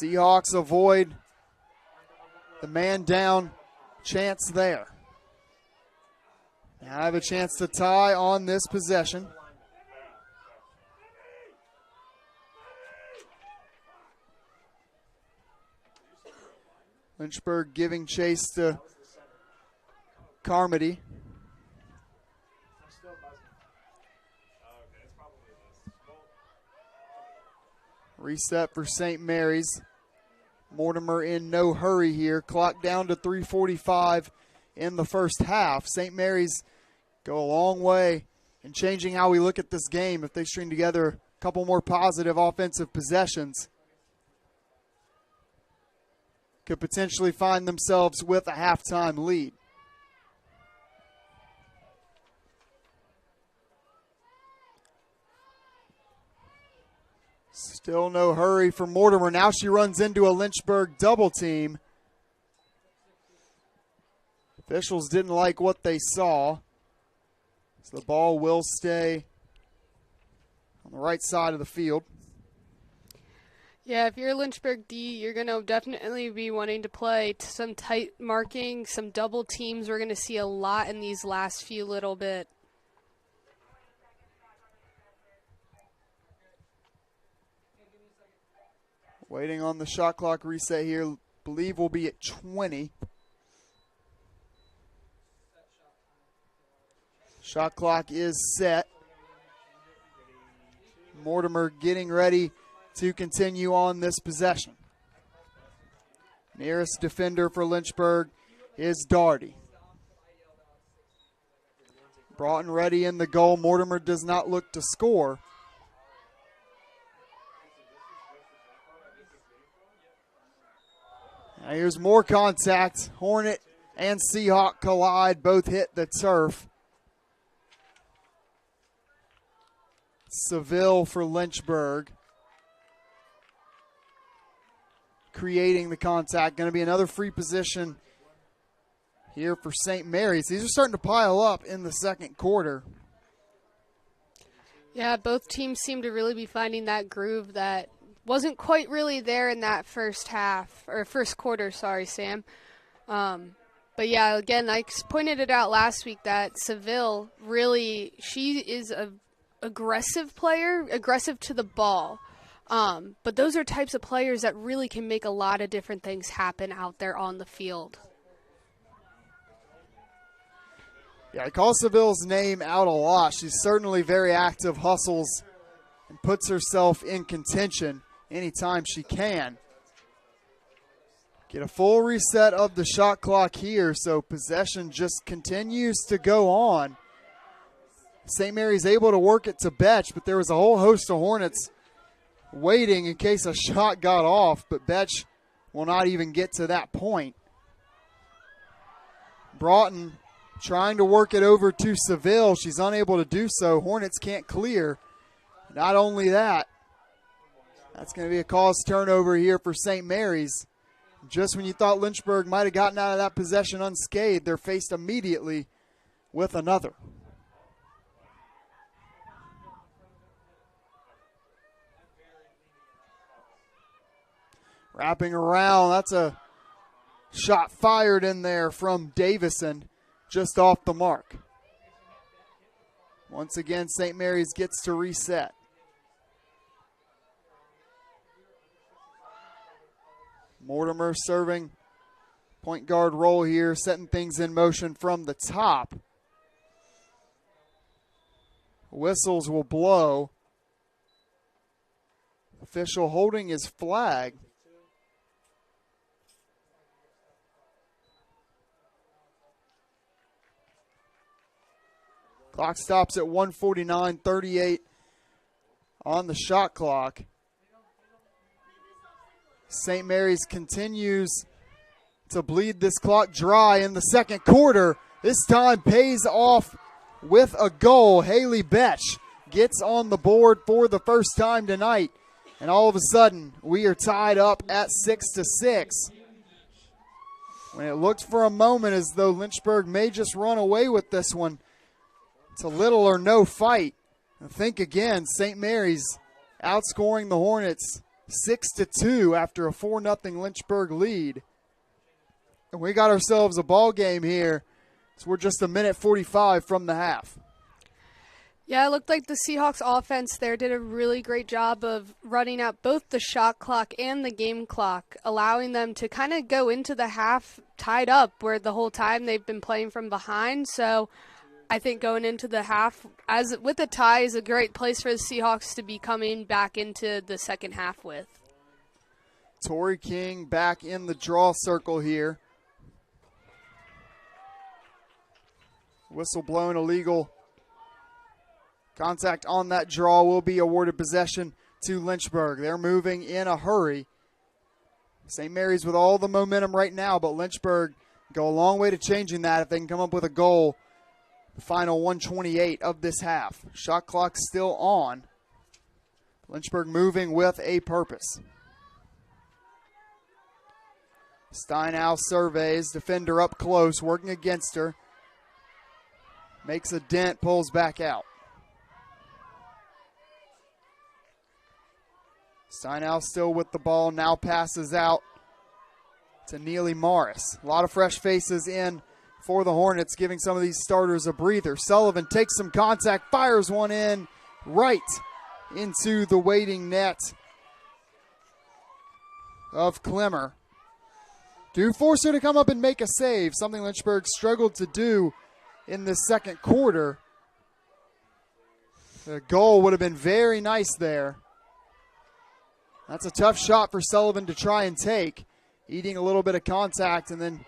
Seahawks avoid the man down chance there. Now I have a chance to tie on this possession. Lynchburg giving chase to Carmody. Reset for St. Mary's. Mortimer in no hurry here. Clock down to 3:45 in the first half. St. Mary's go a long way in changing how we look at this game if they string together a couple more positive offensive possessions. Could potentially find themselves with a halftime lead. Still no hurry for Mortimer. Now she runs into a Lynchburg double team. Officials didn't like what they saw. So the ball will stay on the right side of the field. Yeah, if you're Lynchburg D, you're going to definitely be wanting to play some tight marking, some double teams. We're going to see a lot in these last few little bit. Waiting on the shot clock reset here. Believe we'll be at 20. Shot clock is set. Mortimer getting ready to continue on this possession. Nearest defender for Lynchburg is Daugherty. Broughton ready in the goal. Mortimer does not look to score. Now here's more contact. Hornet and Seahawk collide. Both hit the turf. Seville for Lynchburg. Creating the contact. Going to be another free position here for St. Mary's. These are starting to pile up in the second quarter. Yeah, both teams seem to really be finding that groove that wasn't quite really there in that first quarter, Sam. But yeah, again, I pointed it out last week that Seville really, she is a aggressive player, aggressive to the ball. But those are types of players that really can make a lot of different things happen out there on the field. Yeah, I call Seville's name out a lot. She's certainly very active, hustles, and puts herself in contention anytime she can. Get a full reset of the shot clock here, so possession just continues to go on. St. Mary's able to work it to Betch, but there was a whole host of Hornets waiting in case a shot got off, but Betch will not even get to that point. Broughton trying to work it over to Seville. She's unable to do so. Hornets can't clear. Not only that, that's going to be a cause turnover here for St. Mary's. Just when you thought Lynchburg might have gotten out of that possession unscathed, they're faced immediately with another. Wrapping around, that's a shot fired in there from Davison, just off the mark. Once again, St. Mary's gets to reset. Mortimer serving point guard role here, setting things in motion from the top. Whistles will blow. Official holding his flag. Clock stops at 1:49, 38 on the shot clock. St. Mary's continues to bleed this clock dry in the second quarter. This time pays off with a goal. Haley Betch gets on the board for the first time tonight. And all of a sudden, we are tied up at 6-6. When it looked for a moment as though Lynchburg may just run away with this one, it's a little or no fight. And think again, St. Mary's outscoring the Hornets 6-2 after a 4-0 Lynchburg lead. And we got ourselves a ball game here. So we're just a minute 45 from the half. Yeah, it looked like the Seahawks offense there did a really great job of running out both the shot clock and the game clock, allowing them to kind of go into the half tied up where the whole time they've been playing from behind. So I think going into the half as with a tie is a great place for the Seahawks to be coming back into the second half with. Tori King back in the draw circle here. Whistle blown, illegal. Contact on that draw will be awarded possession to Lynchburg. They're moving in a hurry. St. Mary's with all the momentum right now, but Lynchburg go a long way to changing that if they can come up with a goal. The final 1:28 of this half. Shot clock still on. Lynchburg moving with a purpose. Steinhaus surveys, defender up close, working against her. Makes a dent, pulls back out. Steinhaus still with the ball, now passes out to Neely Morris. A lot of fresh faces in for the Hornets, giving some of these starters a breather. Sullivan takes some contact, fires one in right into the waiting net of Clemmer. Do force her to come up and make a save, something Lynchburg struggled to do in the second quarter. The goal would have been very nice there. That's a tough shot for Sullivan to try and take. Eating a little bit of contact and then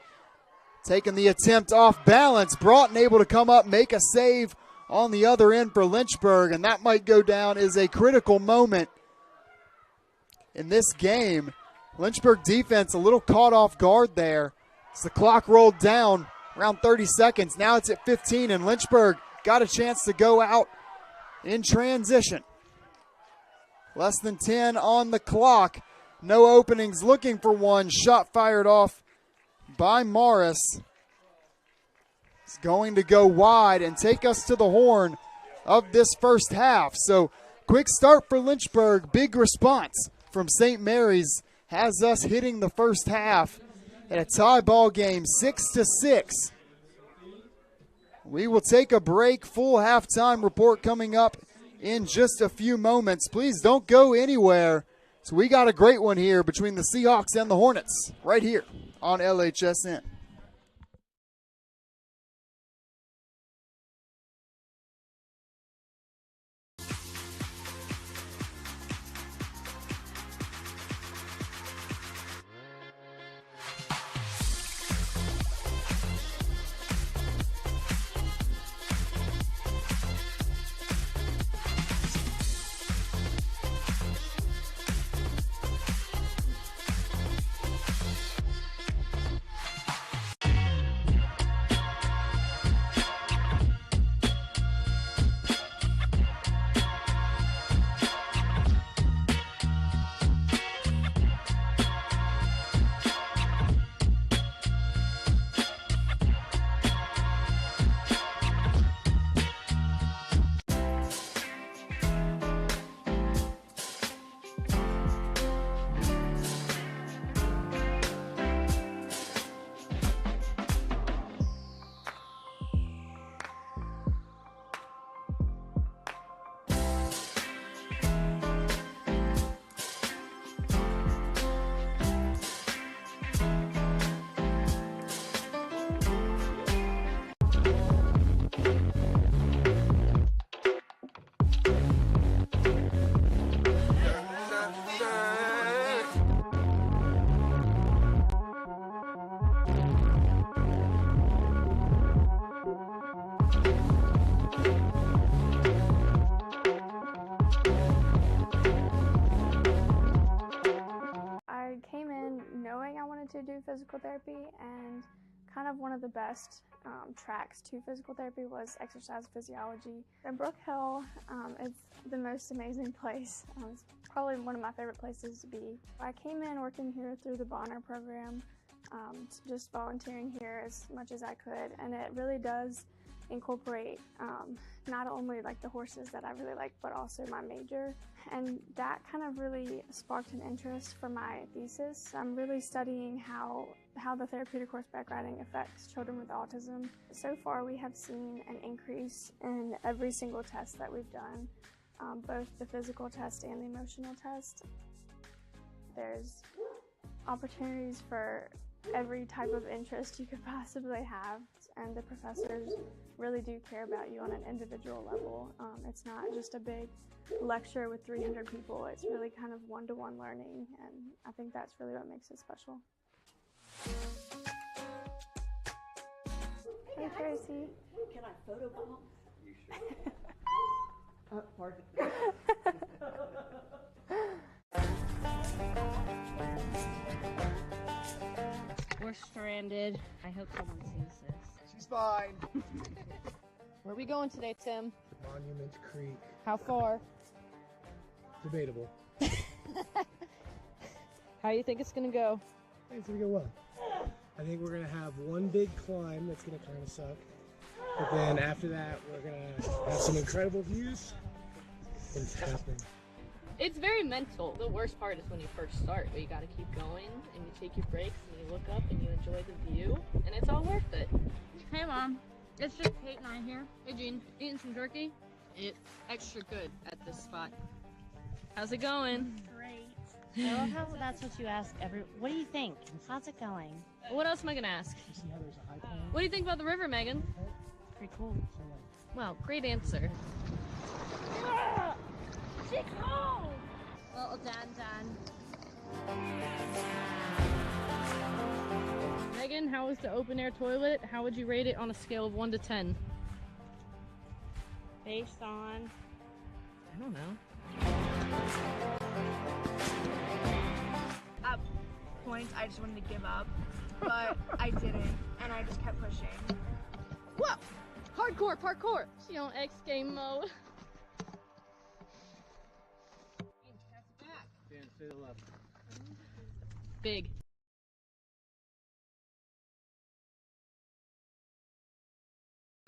taking the attempt off balance. Broughton able to come up, make a save on the other end for Lynchburg, and that might go down as a critical moment in this game. Lynchburg defense a little caught off guard there as the clock rolled down around 30 seconds. Now it's at 15, and Lynchburg got a chance to go out in transition. Less than 10 on the clock. No openings, looking for one. Shot fired off by Morris. It's going to go wide and take us to the horn of this first half. So quick start for Lynchburg. Big response from St. Mary's has us hitting the first half at a tie ball game, 6-6. We will take a break. Full halftime report coming up in just a few moments. Please don't go anywhere. So we got a great one here between the Seahawks and the Hornets right here on LHSN. To do physical therapy, and kind of one of the best tracks to physical therapy was exercise physiology. And Brook Hill is the most amazing place. It's probably one of my favorite places to be. I came in working here through the Bonner program, just volunteering here as much as I could, and it really does incorporate not only like the horses that I really like, but also my major. And that kind of really sparked an interest for my thesis. I'm really studying how the therapeutic horseback riding affects children with autism. So far we have seen an increase in every single test that we've done, both the physical test and the emotional test. There's opportunities for every type of interest you could possibly have, and the professors really do care about you on an individual level. It's not just a big lecture with 300 people. It's really kind of one-to-one learning, and I think that's really what makes it special. Hey Tracy. Can I photobomb? You should. Pardon. We're stranded. I hope someone sees this. She's fine. Where are we going today, Tim? Monument Creek. How far? Debatable. How do you think it's gonna go? I think it's gonna go well. I think we're gonna have one big climb that's gonna kind of suck, but then after that we're gonna have some incredible views. It's happening. It's very mental. The worst part is when you first start, but you gotta keep going and you take your breaks and you look up and you enjoy the view, and it's all worth it. Hey Mom, it's just Kate and I here. Hey Jean, eating some jerky? It's extra good at this spot. How's it going? Great. I love how that's what you ask what do you think? How's it going? What else am I gonna ask? You see how there's a high point? What do you think about the river, Megan? Pretty cool. Well, great answer. Well done. Megan, how was the open air toilet? How would you rate it on a scale of 1 to 10? Based on I don't know. At points, I just wanted to give up, but I didn't, and I just kept pushing. Whoa! Hardcore parkour! She on X game mode. Big.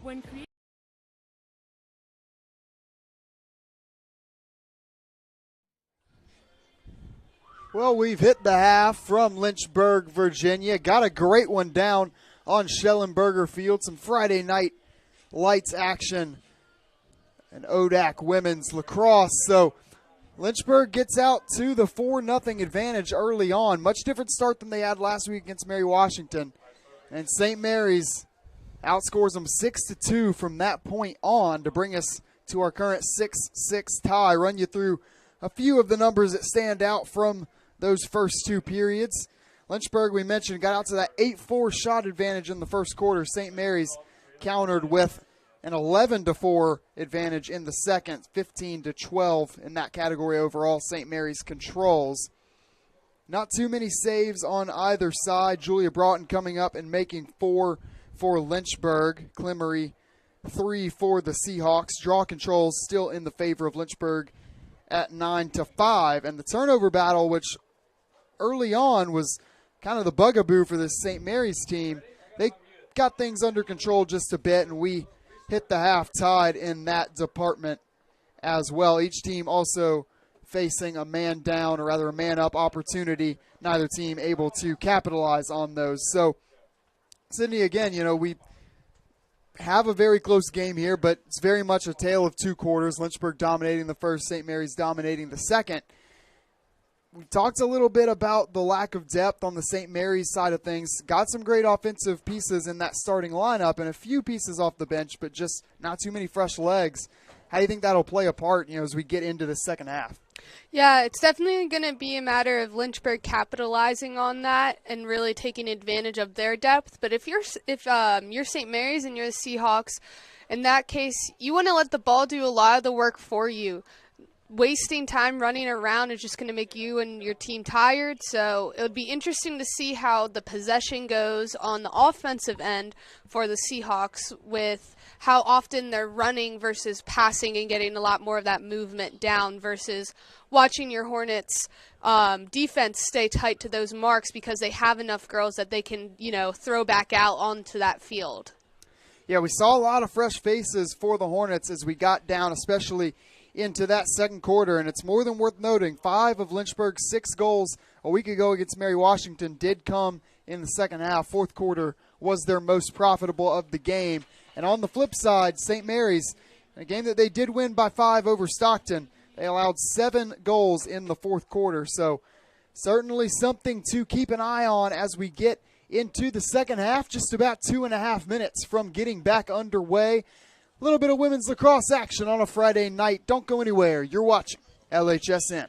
When Well, we've hit the half from Lynchburg, Virginia. Got a great one down on Shellenberger Field. Some Friday night lights action and ODAC women's lacrosse. So Lynchburg gets out to the 4-0 advantage early on. Much different start than they had last week against Mary Washington. And St. Mary's outscores them 6-2 from that point on to bring us to our current 6-6 tie. Run you through a few of the numbers that stand out from those first two periods. Lynchburg, we mentioned, got out to that 8-4 shot advantage in the first quarter. St. Mary's countered with an 11-4 advantage in the second, 15-12 in that category overall. St. Mary's controls. Not too many saves on either side. Julia Broughton coming up and making 4 for Lynchburg. Clemery 3 for the Seahawks. Draw controls still in the favor of Lynchburg at 9-5. And the turnover battle, which early on was kind of the bugaboo for this St. Mary's team, they got things under control just a bit, and we hit the half tied in that department as well. Each team also facing a man down, or rather a man up opportunity. Neither team able to capitalize on those. So, Sydney, again, we have a very close game here, but it's very much a tale of two quarters. Lynchburg dominating the first, St. Mary's dominating the second. We talked a little bit about the lack of depth on the St. Mary's side of things. Got some great offensive pieces in that starting lineup and a few pieces off the bench, but just not too many fresh legs. How do you think that'll play a part, as we get into the second half? Yeah, it's definitely going to be a matter of Lynchburg capitalizing on that and really taking advantage of their depth. But if you're St. Mary's and you're the Seahawks, in that case, you want to let the ball do a lot of the work for you. Wasting time running around is just going to make you and your team tired. So it would be interesting to see how the possession goes on the offensive end for the Seahawks, with how often they're running versus passing and getting a lot more of that movement down, versus watching your Hornets defense stay tight to those marks because they have enough girls that they can, throw back out onto that field. Yeah, we saw a lot of fresh faces for the Hornets as we got down, especially into that second quarter, and it's more than worth noting 5 of Lynchburg's 6 goals a week ago against Mary Washington did come in the second half. Fourth quarter was their most profitable of the game. And on the flip side, St. Mary's, a game that they did win by 5 over Stockton, they allowed 7 goals in the fourth quarter. So certainly something to keep an eye on as we get into the second half, just about 2.5 minutes from getting back underway. A little bit of women's lacrosse action on a Friday night. Don't go anywhere. You're watching LHSN.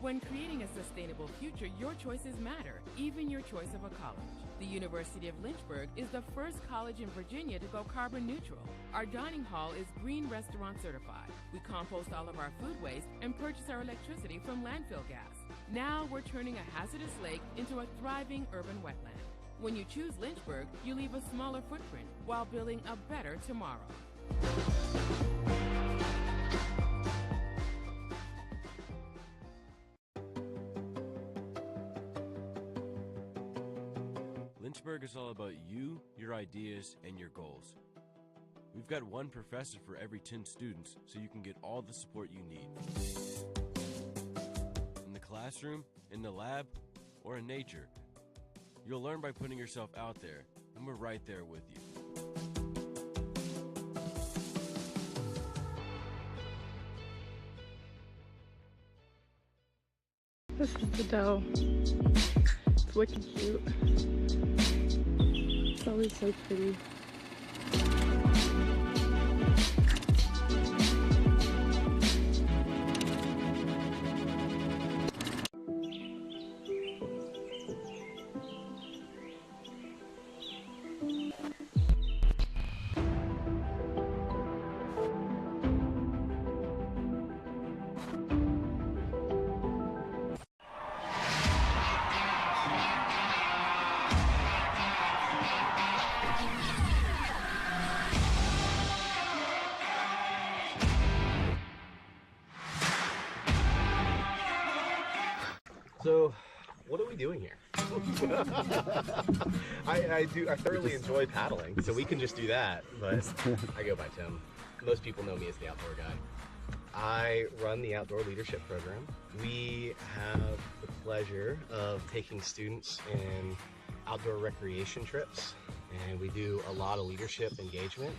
When creating a sustainable future, your choices matter, even your choice of a college. The University of Lynchburg is the first college in Virginia to go carbon neutral. Our dining hall is Green Restaurant certified. We compost all of our food waste and purchase our electricity from landfill gas. Now we're turning a hazardous lake into a thriving urban wetland. When you choose Lynchburg, you leave a smaller footprint while building a better tomorrow. Lynchburg is all about you, your ideas, and your goals. We've got one professor for every 10 students, so you can get all the support you need. In the classroom, in the lab, or in nature, you'll learn by putting yourself out there, and we're right there with you. This is the dough. It's wicked cute. It's always so pretty. So, what are we doing here? I thoroughly enjoy paddling, so we can just do that, but I go by Tim. Most people know me as the outdoor guy. I run the outdoor leadership program. We have the pleasure of taking students in outdoor recreation trips, and we do a lot of leadership engagement.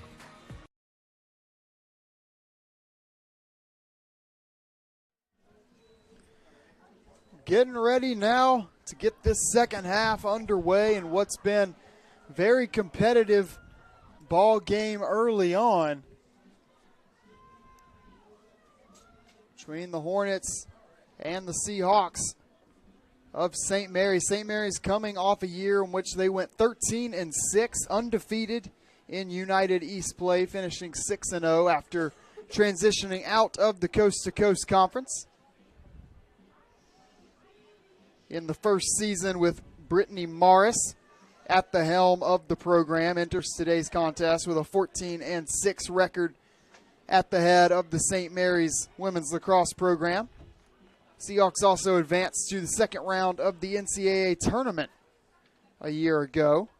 Getting ready now to get this second half underway in what's been very competitive ball game early on between the Hornets and the Seahawks of St. Mary's. St. Mary's coming off a year in which they went 13-6, undefeated in United East play, finishing 6-0 after transitioning out of the Coast to Coast Conference. In the first season with Brittany Morris at the helm of the program, enters today's contest with a 14-6 record at the head of the St. Mary's women's lacrosse program. Seahawks also advanced to the second round of the NCAA tournament a year ago.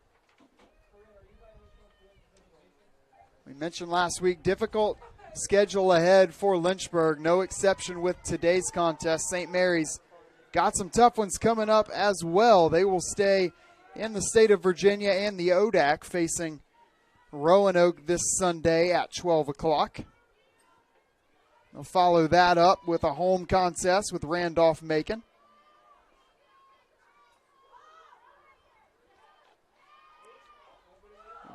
We mentioned last week, difficult schedule ahead for Lynchburg, no exception with today's contest. St. Mary's got some tough ones coming up as well. They will stay in the state of Virginia and the ODAC, facing Roanoke this Sunday at 12 o'clock. They'll follow that up with a home contest with Randolph-Macon.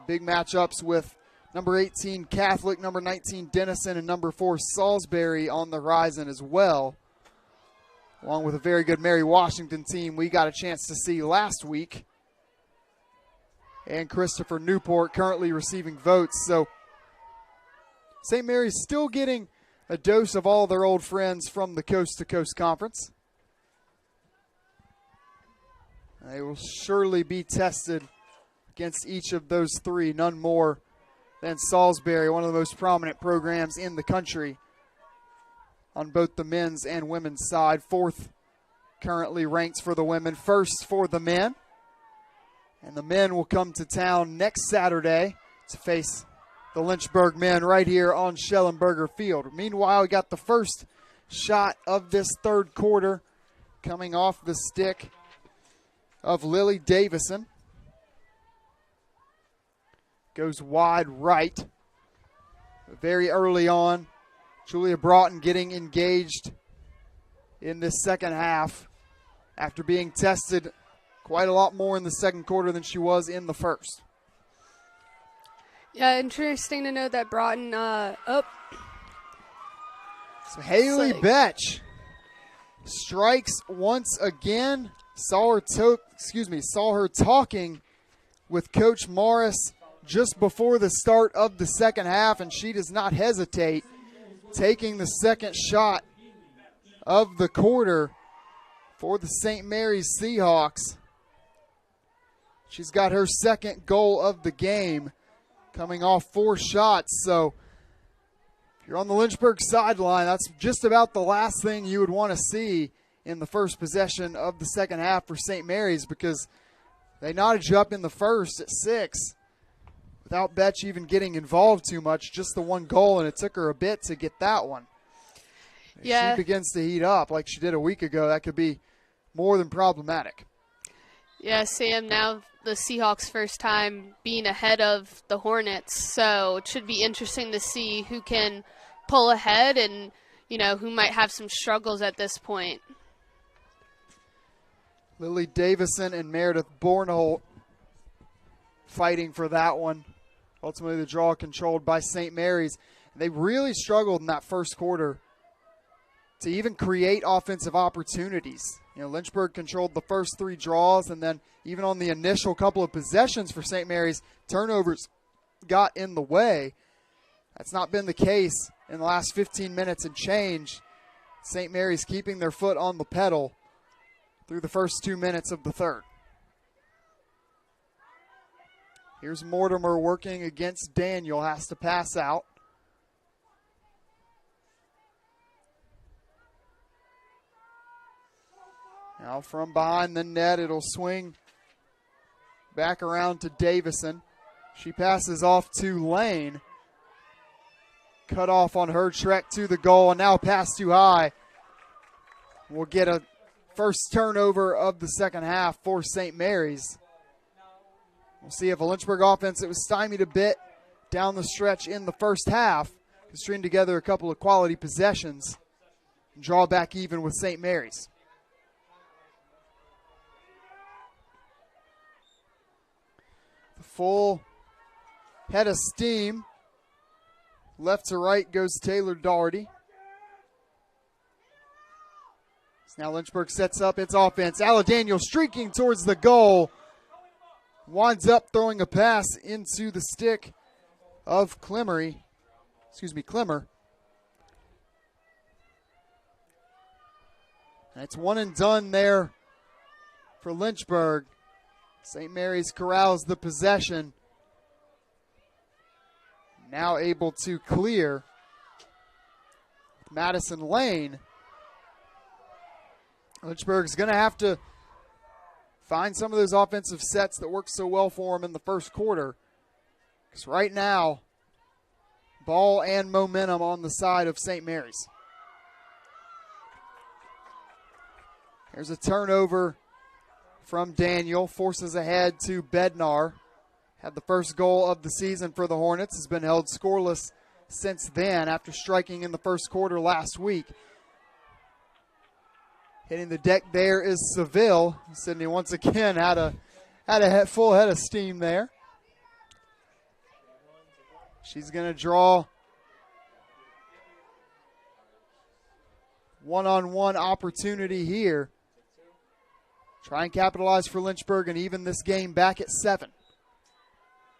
Big matchups with number 18 Catholic, number 19 Denison, and number 4 Salisbury on the horizon as well, along with a very good Mary Washington team we got a chance to see last week. And Christopher Newport currently receiving votes. So St. Mary's still getting a dose of all their old friends from the Coast to Coast Conference. They will surely be tested against each of those three, none more than Salisbury, one of the most prominent programs in the country on both the men's and women's side. Fourth currently ranked for the women, first for the men. And the men will come to town next Saturday to face the Lynchburg men right here on Shellenberger Field. Meanwhile, we got the first shot of this third quarter coming off the stick of Lily Davison. Goes wide right. Very early on, Julia Broughton getting engaged in this second half after being tested quite a lot more in the second quarter than she was in the first. Yeah, interesting to know that Broughton So Haley Betch strikes once again. Saw her talking with Coach Morris just before the start of the second half, and she does not hesitate, taking the second shot of the quarter for the St. Mary's Seahawks. She's got her second goal of the game, coming off 4 shots. So if you're on the Lynchburg sideline, that's just about the last thing you would want to see in the first possession of the second half for St. Mary's, because they knotted you up in the first at 6 without Betch even getting involved too much, just the 1 goal, and it took her a bit to get that one. If she begins to heat up like she did a week ago, that could be more than problematic. Yeah, Sam, now the Seahawks' first time being ahead of the Hornets, so it should be interesting to see who can pull ahead and, who might have some struggles at this point. Lily Davison and Meredith Bornholt fighting for that one. Ultimately, the draw controlled by St. Mary's. They really struggled in that first quarter to even create offensive opportunities. Lynchburg controlled the first 3 draws, and then even on the initial couple of possessions for St. Mary's, turnovers got in the way. That's not been the case in the last 15 minutes and change. St. Mary's keeping their foot on the pedal through the first 2 minutes of the third. Here's Mortimer working against Daniel, has to pass out. Now from behind the net, it'll swing back around to Davison. She passes off to Lane. Cut off on her trek to the goal, and now pass too high. We'll get a first turnover of the second half for St. Mary's. We'll see if a Lynchburg offense that was stymied a bit down the stretch in the first half can string together a couple of quality possessions and draw back even with St. Mary's. The full head of steam. Left to right goes Taylor Daugherty. So now Lynchburg sets up its offense. Alla Daniel streaking towards the goal. Winds up throwing a pass into the stick of Clemmer. And it's one and done there for Lynchburg. St. Mary's corrals the possession. Now able to clear Madison Lane. Lynchburg's going to have to find some of those offensive sets that worked so well for them in the first quarter. Because right now, ball and momentum on the side of St. Mary's. There's a turnover from Daniel. Forces ahead to Bednar. Had the first goal of the season for the Hornets. Has been held scoreless since then after striking in the first quarter last week. Hitting the deck there is Seville. Sydney once again had a full head of steam there. She's going to draw one-on-one opportunity here. Try and capitalize for Lynchburg and even this game back at 7.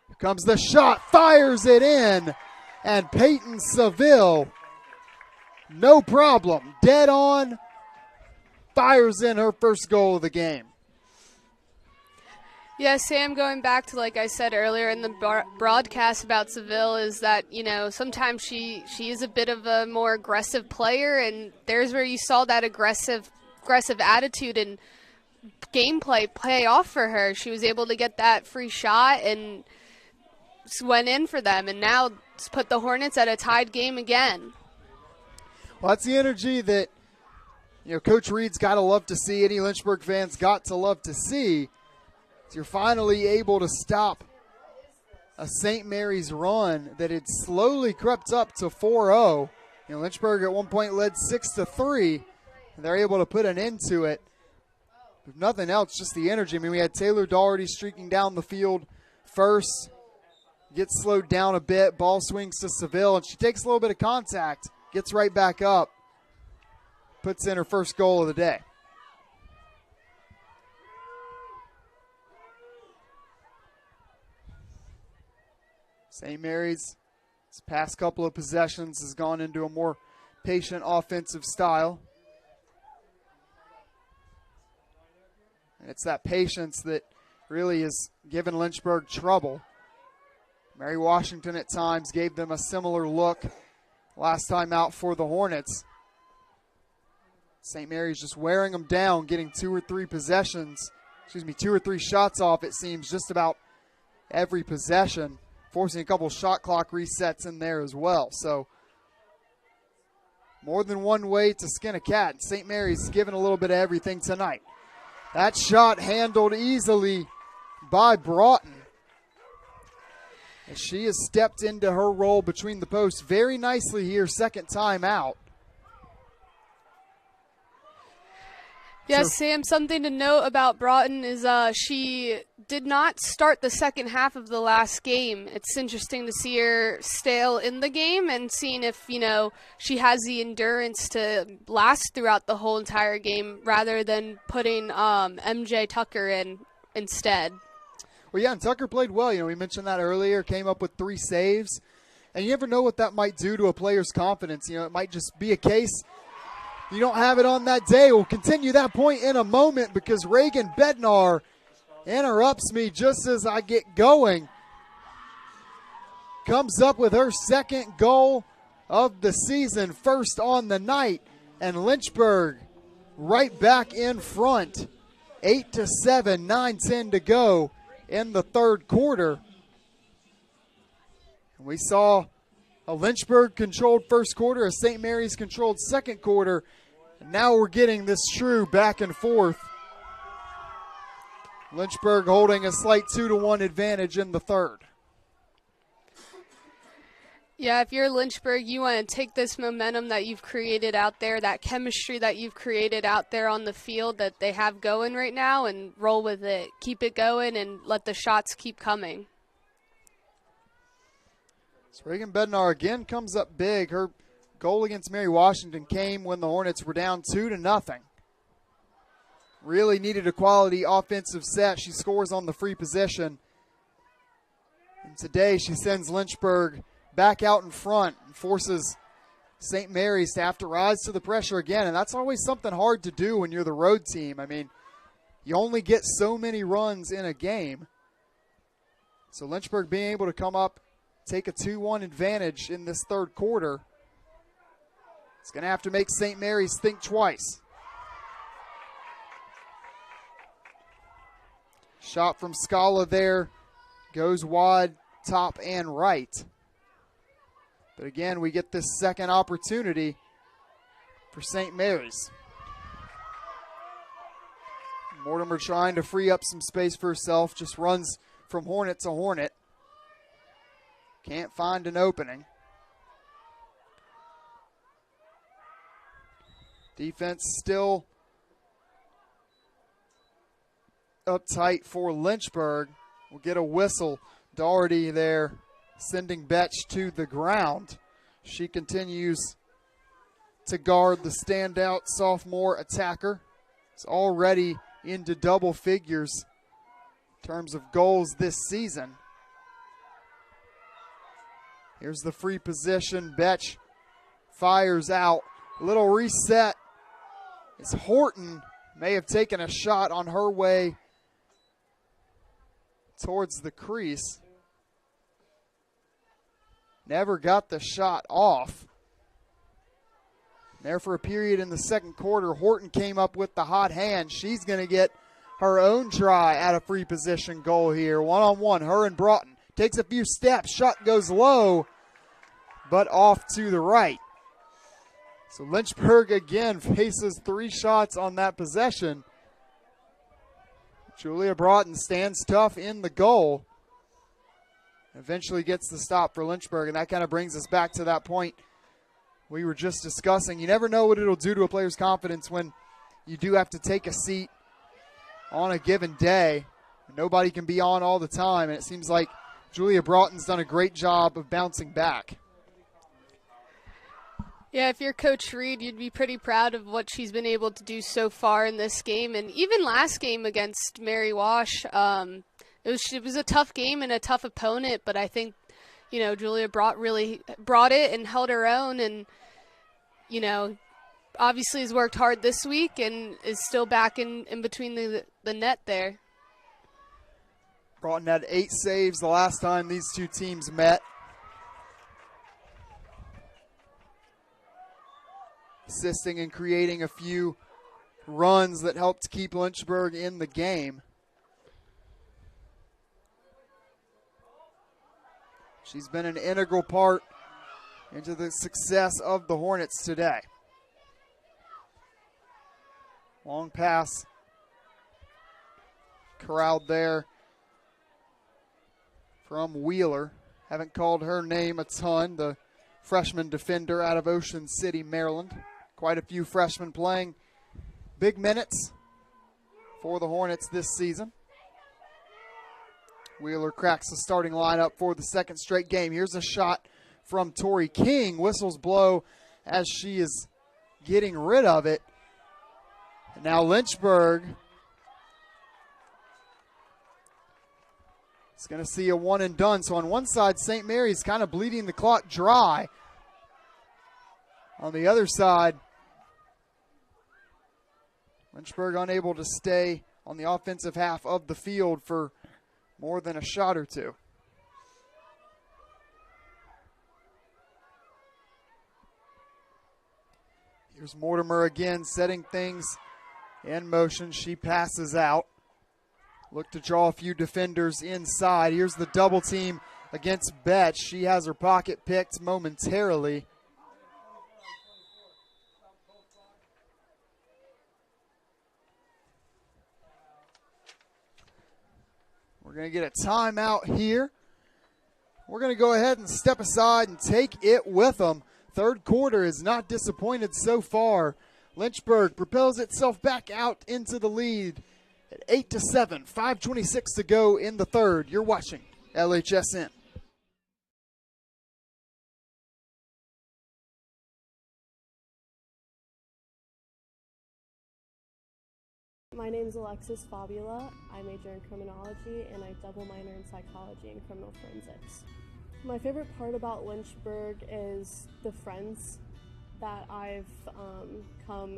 Here comes the shot, fires it in, and Peyton Seville, no problem, dead on, fires in her first goal of the game. Yeah, Sam, going back to, like I said earlier in the broadcast about Seville, is that, sometimes she is a bit of a more aggressive player, and there's where you saw that aggressive attitude and gameplay pay off for her. She was able to get that free shot and went in for them, and now it's put the Hornets at a tied game again. Well, that's the energy that Coach Reed's got to love to see. Any Lynchburg fans got to love to see. So you're finally able to stop a St. Mary's run that had slowly crept up to 4-0. Lynchburg at one point led 6-3, and they're able to put an end to it. If nothing else, just the energy. We had Taylor Daugherty streaking down the field first. Gets slowed down a bit. Ball swings to Seville, and she takes a little bit of contact. Gets right back up. puts in her first goal of the day. St. Mary's, this past couple of possessions, has gone into a more patient offensive style. And it's that patience that really has given Lynchburg trouble. Mary Washington at times gave them a similar look last time out for the Hornets. St. Mary's just wearing them down, getting 2 or 3 shots off, it seems, just about every possession, forcing a couple shot clock resets in there as well. So more than one way to skin a cat. And St. Mary's given a little bit of everything tonight. That shot handled easily by Broughton, as she has stepped into her role between the posts very nicely here, second time out. Yes, Sam, something to note about Broughton is she did not start the second half of the last game. It's interesting to see her stale in the game and seeing if, she has the endurance to last throughout the whole entire game rather than putting MJ Tucker in instead. Well, yeah, and Tucker played well. We mentioned that earlier, came up with 3 saves. And you never know what that might do to a player's confidence. It might just be a case you don't have it on that day. We'll continue that point in a moment because Reagan Bednar interrupts me just as I get going. Comes up with her second goal of the season, first on the night. And Lynchburg right back in front. 8-7, 9:10 to go in the third quarter. We saw a Lynchburg-controlled first quarter, a St. Mary's-controlled second quarter, and now we're getting this true back and forth. Lynchburg holding a slight 2-1 advantage in the third. Yeah, if you're Lynchburg, you want to take this momentum that you've created out there, that chemistry that you've created out there on the field that they have going right now, and roll with it. Keep it going and let the shots keep coming. Reagan Bednar again comes up big. Her goal against Mary Washington came when the Hornets were down 2-0. Really needed a quality offensive set. She scores on the free possession. And today she sends Lynchburg back out in front and forces St. Mary's to have to rise to the pressure again. And that's always something hard to do when you're the road team. I mean, you only get so many runs in a game. So Lynchburg being able to come up, take a 2-1 advantage in this third quarter, it's going to have to make St. Mary's think twice. Shot from Scala there, goes wide, top and right. But again, we get this second opportunity for St. Mary's. Mortimer trying to free up some space for herself, just runs from Hornet to Hornet. Can't find an opening. Defense still uptight for Lynchburg. We'll get a whistle. Doherty there sending Betch to the ground. She continues to guard the standout sophomore attacker. It's already into double figures in terms of goals this season. Here's the free position. Betch fires out. Little reset. As Horton may have taken a shot on her way towards the crease. Never got the shot off. There for a period in the second quarter, Horton came up with the hot hand. She's going to get her own try at a free position goal here. One-on-one, her and Broughton. Takes a few steps, shot goes low, but off to the right. So Lynchburg again faces 3 shots on that possession. Julia Broughton stands tough in the goal. Eventually gets the stop for Lynchburg, and that kind of brings us back to that point we were just discussing. You never know what it'll do to a player's confidence when you do have to take a seat on a given day. Nobody can be on all the time, and it seems like Julia Broughton's done a great job of bouncing back. Yeah, if you're Coach Reed, you'd be pretty proud of what she's been able to do so far in this game. And even last game against Mary Wash, it was a tough game and a tough opponent, but I think, Julia really brought it and held her own, and, obviously has worked hard this week and is still back in between the net there. Broughton had 8 saves the last time these two teams met. Assisting and creating a few runs that helped keep Lynchburg in the game. She's been an integral part into the success of the Hornets today. Long pass corralled there from Wheeler. Haven't called her name a ton, the freshman defender out of Ocean City, Maryland. Quite a few freshmen playing big minutes for the Hornets this season. Wheeler cracks the starting lineup for the second straight game. Here's a shot from Tori King. Whistles blow as she is getting rid of it. And now Lynchburg is going to see a one and done. So on one side, St. Mary's kind of bleeding the clock dry. On the other side, Lynchburg unable to stay on the offensive half of the field for more than a shot or two. Here's Mortimer again, setting things in motion. She passes out. Look to draw a few defenders inside. Here's the double team against Betts. She has her pocket picked momentarily. We're going to get a timeout here. We're going to go ahead and step aside and take it with them. Third quarter is not disappointed so far. Lynchburg propels itself back out into the lead at 8-7, 5:26 to go in the third. You're watching LHSN. My name is Alexis Fabula. I major in criminology and I double minor in psychology and criminal forensics. My favorite part about Lynchburg is the friends that I've come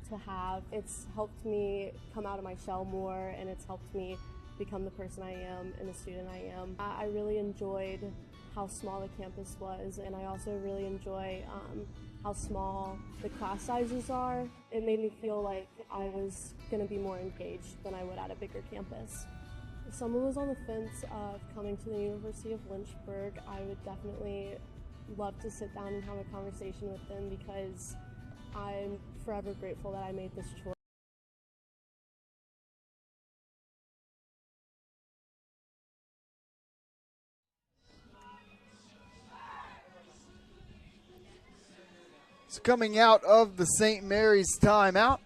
to have. It's helped me come out of my shell more, and it's helped me become the person I am and the student I am. I really enjoyed how small the campus was, and I also really enjoy how small the class sizes are. It made me feel like I was going to be more engaged than I would at a bigger campus. If someone was on the fence of coming to the University of Lynchburg, I would definitely love to sit down and have a conversation with them, because I'm forever grateful that I made this choice. So coming out of the St. Mary's timeout,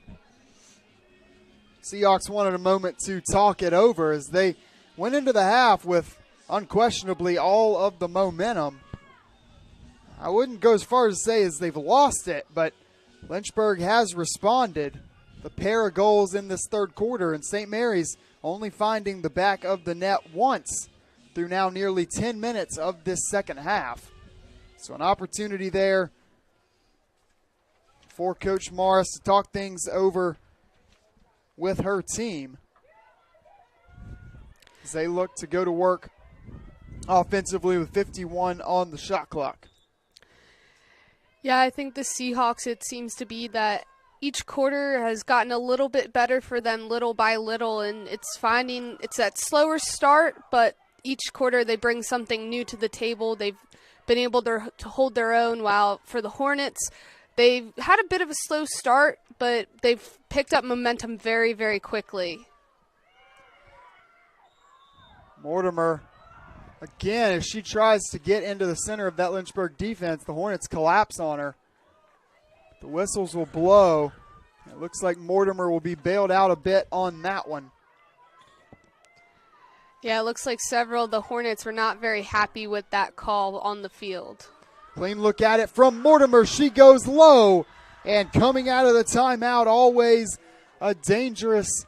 Seahawks wanted a moment to talk it over as they went into the half with unquestionably all of the momentum. I wouldn't go as far as to say as they've lost it, but Lynchburg has responded. The pair of goals in this third quarter, and St. Mary's only finding the back of the net once through now nearly 10 minutes of this second half. So an opportunity there for Coach Morris to talk things over with her team as they look to go to work offensively with 51 on the shot clock. Yeah, I think the Seahawks, it seems to be that each quarter has gotten a little bit better for them little by little, and it's that slower start, but each quarter they bring something new to the table. They've been able to hold their own, while for the Hornets, they've had a bit of a slow start, but they've picked up momentum very, very quickly. Mortimer, again, if she tries to get into the center of that Lynchburg defense, the Hornets collapse on her. The whistles will blow. It looks like Mortimer will be bailed out a bit on that one. Yeah, it looks like several of the Hornets were not very happy with that call on the field. Clean look at it from Mortimer. She goes low. And coming out of the timeout, always a dangerous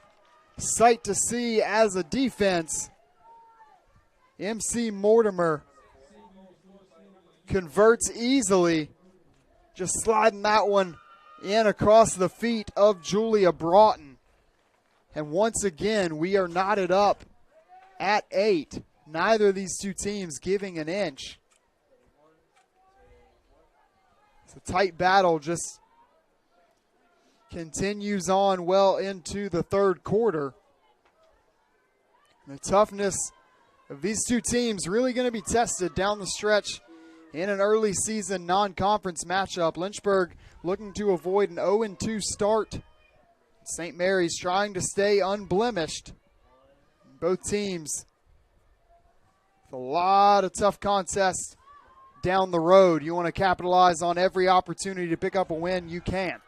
sight to see as a defense. MC Mortimer converts easily. Just sliding that one in across the feet of Julia Broughton. And once again, we are knotted up at 8. Neither of these two teams giving an inch. It's a tight battle, just continues on well into the third quarter. The toughness of these two teams really going to be tested down the stretch in an early season non-conference matchup. Lynchburg looking to avoid an 0-2 start. St. Mary's trying to stay unblemished. Both teams with a lot of tough contests down the road. You want to capitalize on every opportunity to pick up a win you can.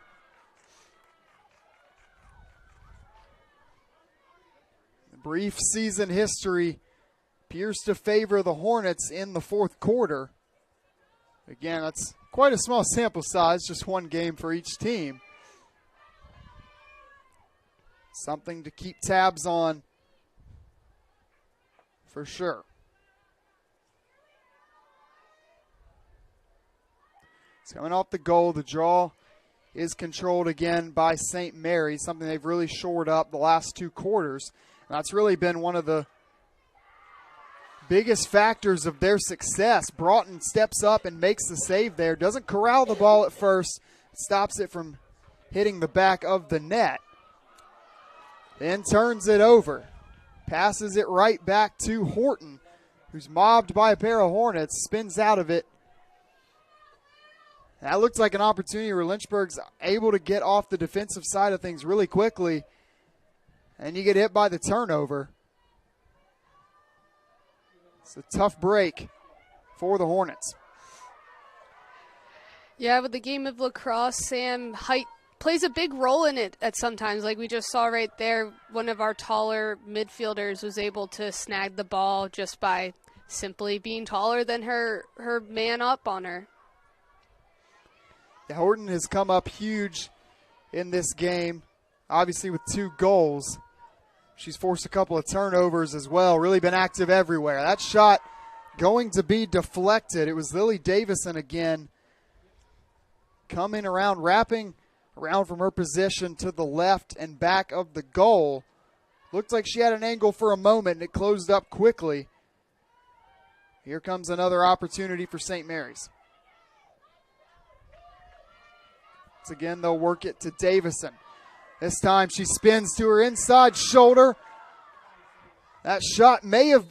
The brief season history appears to favor the Hornets in the fourth quarter. Again, that's quite a small sample size, just one game for each team. Something to keep tabs on for sure. It's coming off the goal. The draw is controlled again by St. Mary's, something they've really shored up the last two quarters. And that's really been one of the biggest factors of their success. Broughton steps up and makes the save there. Doesn't corral the ball at first. Stops it from hitting the back of the net. Then turns it over. Passes it right back to Horton, who's mobbed by a pair of Hornets. Spins out of it. That looks like an opportunity where Lynchburg's able to get off the defensive side of things really quickly. And you get hit by the turnover. It's a tough break for the Hornets. Yeah, with the game of lacrosse, Sam, height plays a big role in it at sometimes. Like we just saw right there, one of our taller midfielders was able to snag the ball just by simply being taller than her man up on her. Yeah, Horton has come up huge in this game, obviously with 2 goals. She's forced a couple of turnovers as well, really been active everywhere. That shot going to be deflected. It was Lily Davison again coming around, wrapping around from her position to the left and back of the goal. Looked like she had an angle for a moment, and it closed up quickly. Here comes another opportunity for St. Mary's. Once again, they'll work it to Davison. This time she spins to her inside shoulder. That shot may have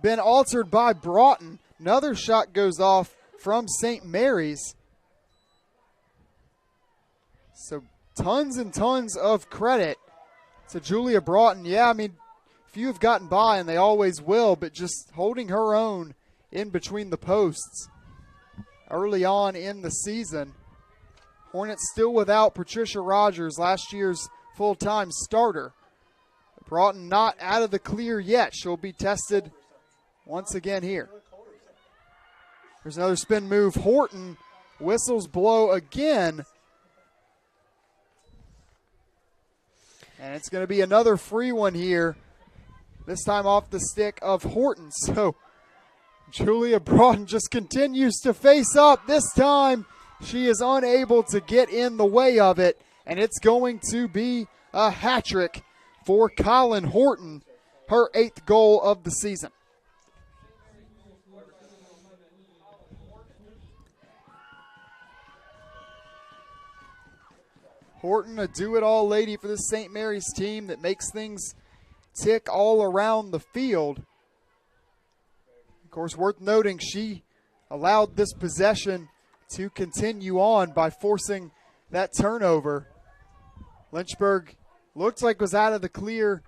been altered by Broughton. Another shot goes off from St. Mary's. So tons and tons of credit to Julia Broughton. Yeah, I mean, few have gotten by, and they always will, but just holding her own in between the posts early on in the season. Hornets still without Patricia Rogers, last year's full-time starter. Broughton not out of the clear yet. She'll be tested once again here. There's another spin move. Horton whistles blow again. And it's going to be another free one here, this time off the stick of Horton. So Julia Broughton just continues to face up. This time she is unable to get in the way of it, and it's going to be a hat trick for Colin Horton, her 8th goal of the season. Horton, a do-it-all lady for the St. Mary's team that makes things tick all around the field. Of course, worth noting, she allowed this possession to continue on by forcing that turnover. Lynchburg looked like was out of the clear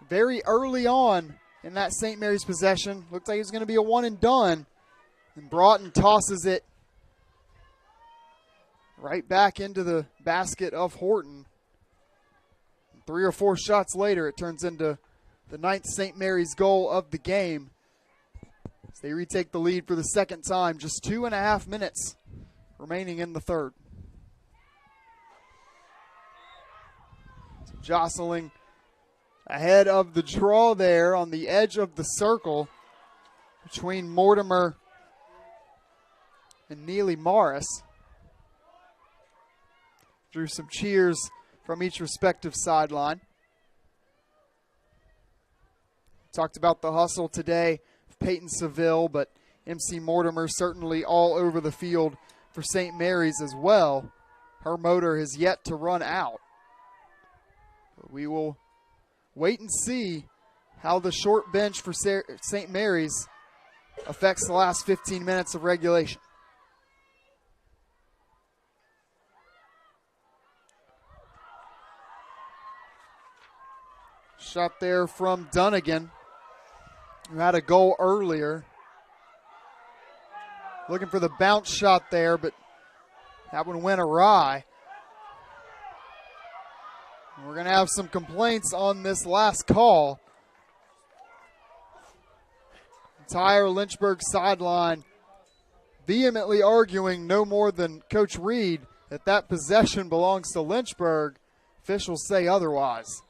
very early on in that St. Mary's possession. Looked like it was going to be a one and done. And Broughton tosses it right back into the basket of Horton. 3 or 4 shots later, it turns into the 9th St. Mary's goal of the game. as they retake the lead for the second time. Just 2.5 minutes remaining in the third. Jostling ahead of the draw there on the edge of the circle between Mortimer and Neely Morris. Drew some cheers from each respective sideline. Talked about the hustle today of Peyton Seville, but MC Mortimer certainly all over the field for St. Mary's as well. Her motor has yet to run out. But we will wait and see how the short bench for St. Mary's affects the last 15 minutes of regulation. Shot there from Dunnigan, who had a goal earlier. Looking for the bounce shot there, but that one went awry. We're going to have some complaints on this last call. Entire Lynchburg sideline vehemently arguing no more than Coach Reed that possession belongs to Lynchburg. Officials say otherwise.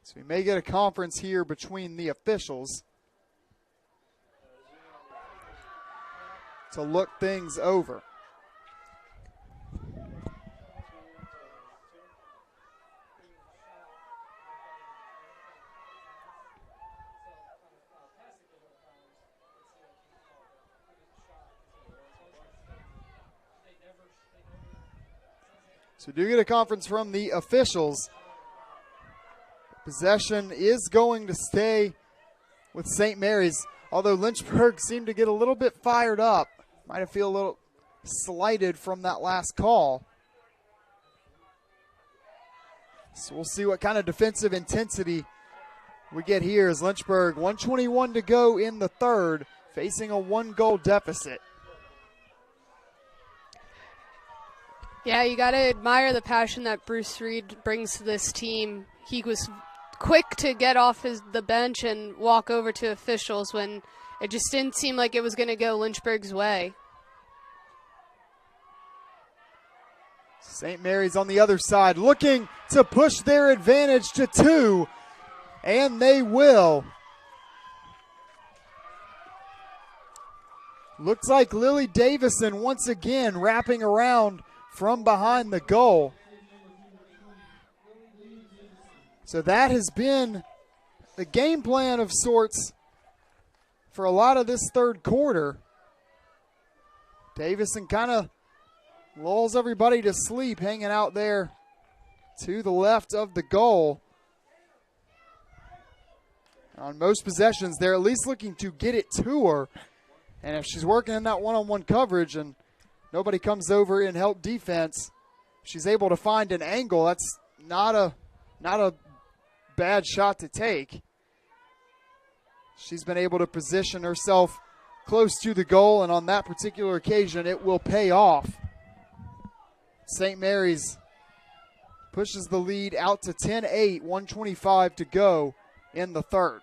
So we may get a conference here between the officials to look things over. So do get a conference from the officials. Possession is going to stay with St. Mary's, although Lynchburg seemed to get a little bit fired up. Might have feel a little slighted from that last call. So we'll see what kind of defensive intensity we get here as Lynchburg, 1:21 to go in the third, facing a 1-goal deficit. Yeah, you got to admire the passion that Bruce Reed brings to this team. He was quick to get off the bench and walk over to officials when it just didn't seem like it was going to go Lynchburg's way. St. Mary's on the other side looking to push their advantage to 2, and they will. Looks like Lily Davison once again wrapping around from behind the goal. So that has been the game plan of sorts for a lot of this third quarter. Davison kind of lulls everybody to sleep, hanging out there to the left of the goal. On most possessions, they're at least looking to get it to her. And if she's working in that one-on-one coverage and nobody comes over in help defense, she's able to find an angle. That's not a bad shot to take. She's been able to position herself close to the goal, and on that particular occasion, it will pay off. St. Mary's pushes the lead out to 10-8, 1:25 to go in the third.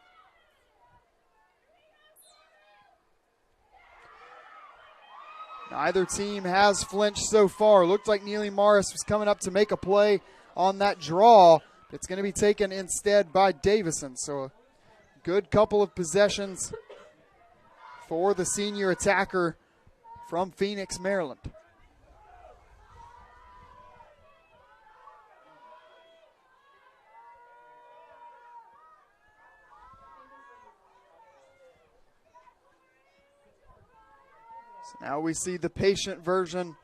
Neither team has flinched so far. Looked like Neely Morris was coming up to make a play on that draw. It's going to be taken instead by Davison. So a good couple of possessions for the senior attacker from Phoenix, Maryland. So now we see the patient version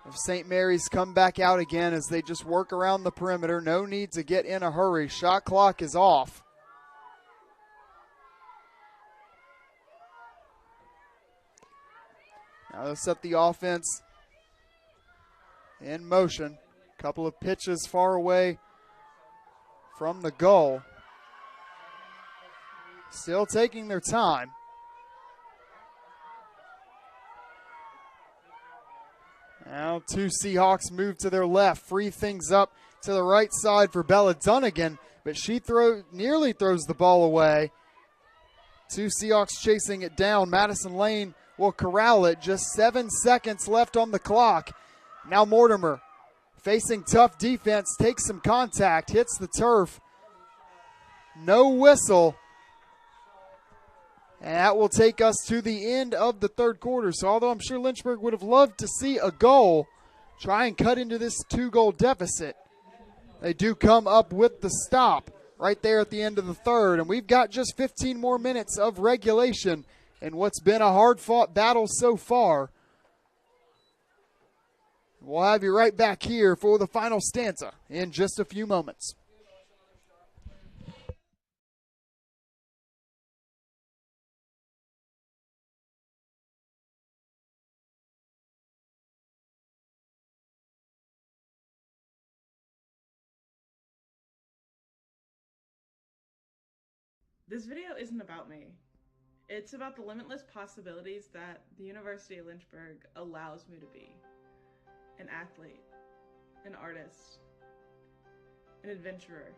of St. Mary's come back out again as they just work around the perimeter. No need to get in a hurry. Shot clock is off. Now they'll set the offense in motion. Couple of pitches far away from the goal. Still taking their time. Now 2 Seahawks move to their left, free things up to the right side for Bella Dunnigan, but she nearly throws the ball away. Two Seahawks chasing it down. Madison Lane will corral it. Just 7 seconds left on the clock. Now Mortimer, facing tough defense, takes some contact, hits the turf. No whistle. And that will take us to the end of the third quarter. So although I'm sure Lynchburg would have loved to see a goal, try and cut into this 2-goal deficit, they do come up with the stop right there at the end of the third. And we've got just 15 more minutes of regulation in what's been a hard-fought battle so far. We'll have you right back here for the final stanza in just a few moments. This video isn't about me. It's about the limitless possibilities that the University of Lynchburg allows me to be. An athlete, an artist, an adventurer,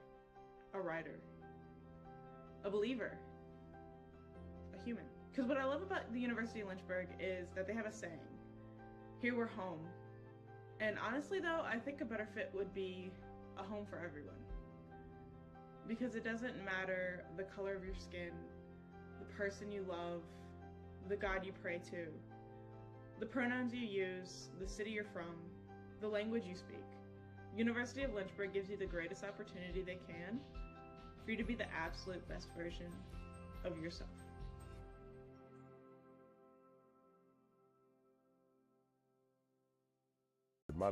a writer, a believer, a human. Because what I love about the University of Lynchburg is that they have a saying, here we're home. And honestly though, I think a better fit would be a home for everyone. Because it doesn't matter the color of your skin, the person you love, the God you pray to, the pronouns you use, the city you're from, the language you speak. University of Lynchburg gives you the greatest opportunity they can for you to be the absolute best version of yourself. My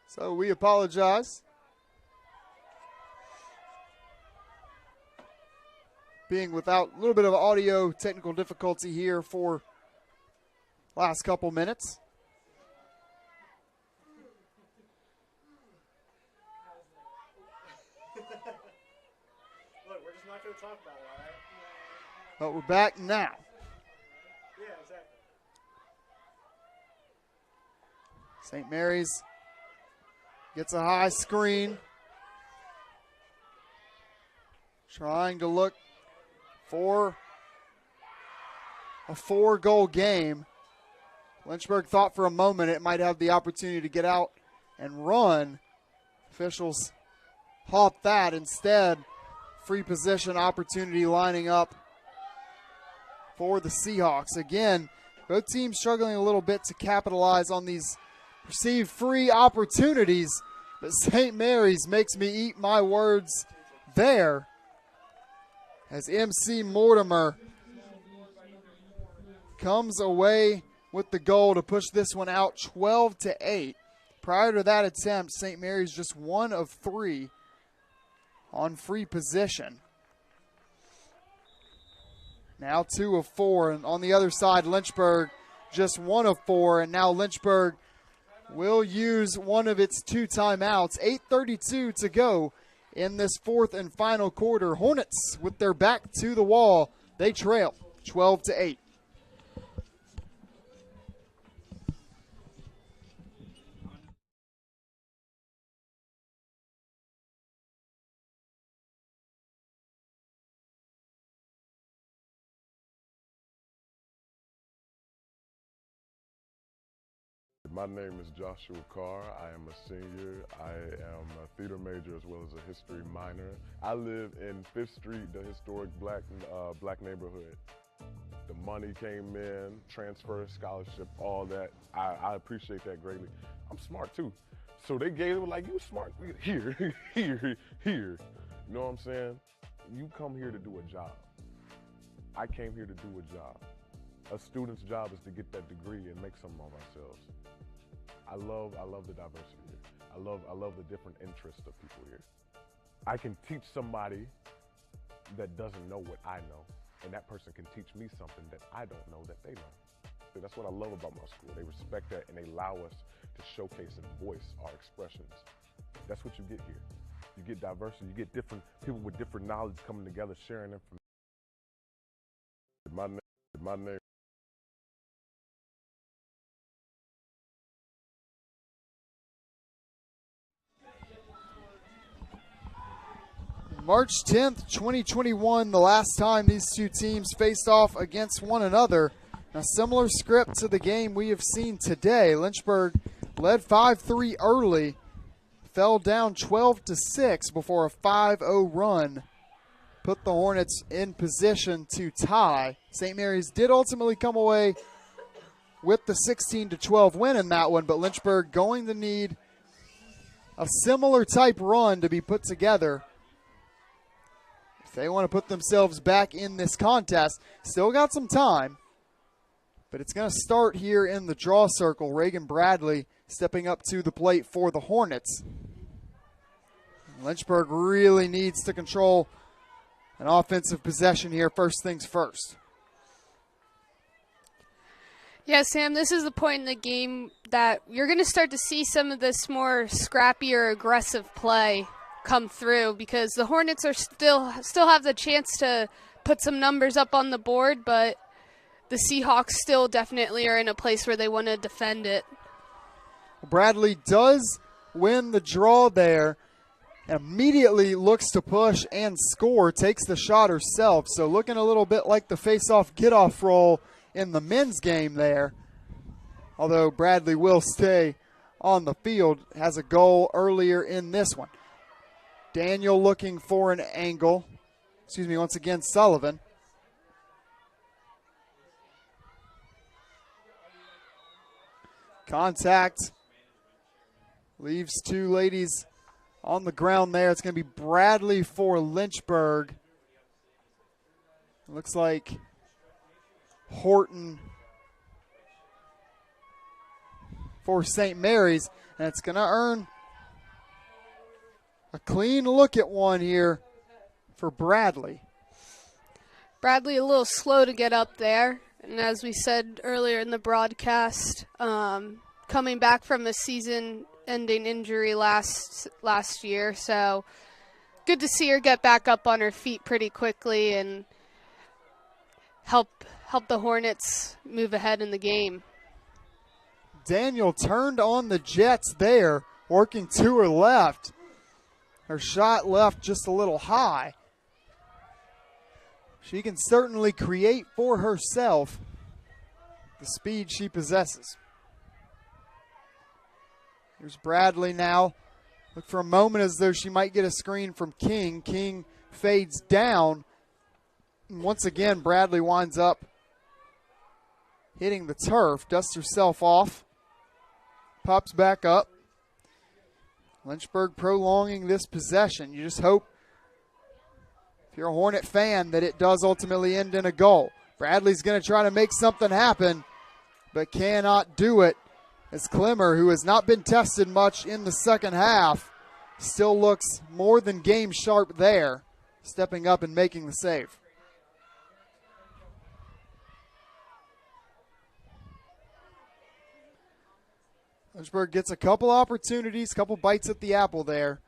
So we apologize. Being without a little bit of audio technical difficulty here for last couple minutes. Look, we're just not going to talk about it, all right? But we're back now. Yeah, exactly. St. Mary's gets a high screen. Trying to look for a 4-goal game. Lynchburg thought for a moment it might have the opportunity to get out and run. Officials hopped that. Instead, free possession opportunity lining up for the Seahawks. Again, both teams struggling a little bit to capitalize on these perceived free opportunities, but St. Mary's makes me eat my words there as MC Mortimer comes away with the goal to push this one out 12-8. Prior to that attempt, St. Mary's just 1 of 3 on free position. Now 2 of 4, and on the other side, Lynchburg just 1 of 4, and now Lynchburg will use one of its 2 timeouts. 8:32 to go in this 4th and final quarter. Hornets with their back to the wall. They trail 12-8. My name is Joshua Carr. I am a senior. I am a theater major as well as a history minor. I live in 5th Street, the historic black neighborhood. The money came in, transfer, scholarship, all that. I appreciate that greatly. I'm smart too. So they gave it like, you smart, here. You know what I'm saying? You come here to do a job. I came here to do a job. A student's job is to get that degree and make something of ourselves. I love the diversity here. I love the different interests of people here. I can teach somebody that doesn't know what I know, and that person can teach me something that I don't know that they know. So that's what I love about my school. They respect that and they allow us to showcase and voice our expressions. That's what you get here. You get diversity. You get different people with different knowledge coming together, sharing information. My name. March 10th, 2021, the last time these two teams faced off against one another. A similar script to the game we have seen today. Lynchburg led 5-3 early, fell down 12-6 before a 5-0 run put the Hornets in position to tie. St. Mary's did ultimately come away with the 16-12 win in that one, but Lynchburg going to need a similar type run to be put together they want to put themselves back in this contest. Still got some time, but it's going to start here in the draw circle. Reagan Bradley stepping up to the plate for the Hornets. Lynchburg really needs to control an offensive possession here, first things first. Yeah, Sam, this is the point in the game that you're going to start to see some of this more scrappy or aggressive play come through, because the Hornets are still have the chance to put some numbers up on the board, but the Seahawks still definitely are in a place where they want to defend it. Bradley does win the draw there, immediately looks to push and score, takes the shot herself, so looking a little bit like the face-off get-off roll in the men's game there, although Bradley will stay on the field, has a goal earlier in this one. Daniel looking for an angle. Once again, Sullivan. Contact. Leaves two ladies on the ground there. It's going to be Bradley for Lynchburg. Looks like Horton for St. Mary's, and it's going to earn a clean look at one here for Bradley. Bradley a little slow to get up there, and as we said earlier in the broadcast, coming back from a season-ending injury last year, so good to see her get back up on her feet pretty quickly and help the Hornets move ahead in the game. Daniel turned on the Jets there, working to her left. Her shot left just a little high. She can certainly create for herself the speed she possesses. Here's Bradley now. Look for a moment as though she might get a screen from King. King fades down. And once again, Bradley winds up hitting the turf, dusts herself off, pops back up. Lynchburg prolonging this possession. You just hope, if you're a Hornet fan, that it does ultimately end in a goal. Bradley's going to try to make something happen, but cannot do it, as Clemmer, who has not been tested much in the second half, still looks more than game sharp there, stepping up and making the save. Lynchburg gets a couple opportunities, couple bites at the apple there.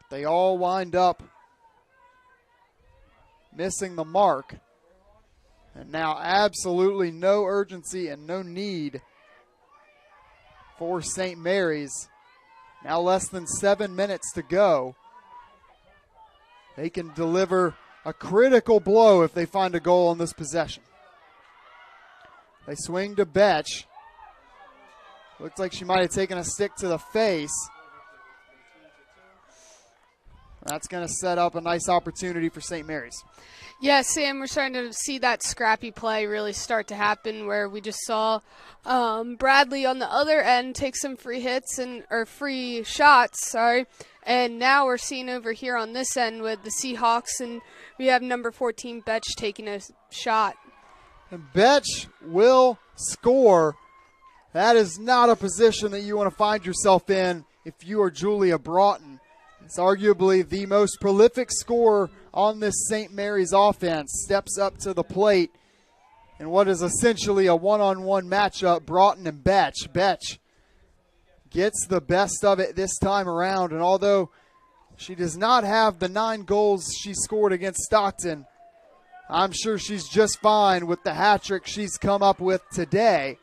They all wind up missing the mark. And now absolutely no urgency and no need for St. Mary's. Now less than 7 minutes to go. They can deliver a critical blow if they find a goal on this possession. They swing to Betch. Looks like she might have taken a stick to the face. That's going to set up a nice opportunity for St. Mary's. Yeah, Sam, we're starting to see that scrappy play really start to happen, where we just saw Bradley on the other end take some free hits or free shots, and now we're seeing over here on this end with the Seahawks, and we have number 14 Betch taking a shot. And Betch will score. That is not a position that you want to find yourself in if you are Julia Broughton. It's arguably the most prolific scorer on this St. Mary's offense. Steps up to the plate in what is essentially a one-on-one matchup, Broughton and Betch. Betch gets the best of it this time around, and although she does not have the 9 goals she scored against Stockton, I'm sure she's just fine with the hat trick she's come up with today.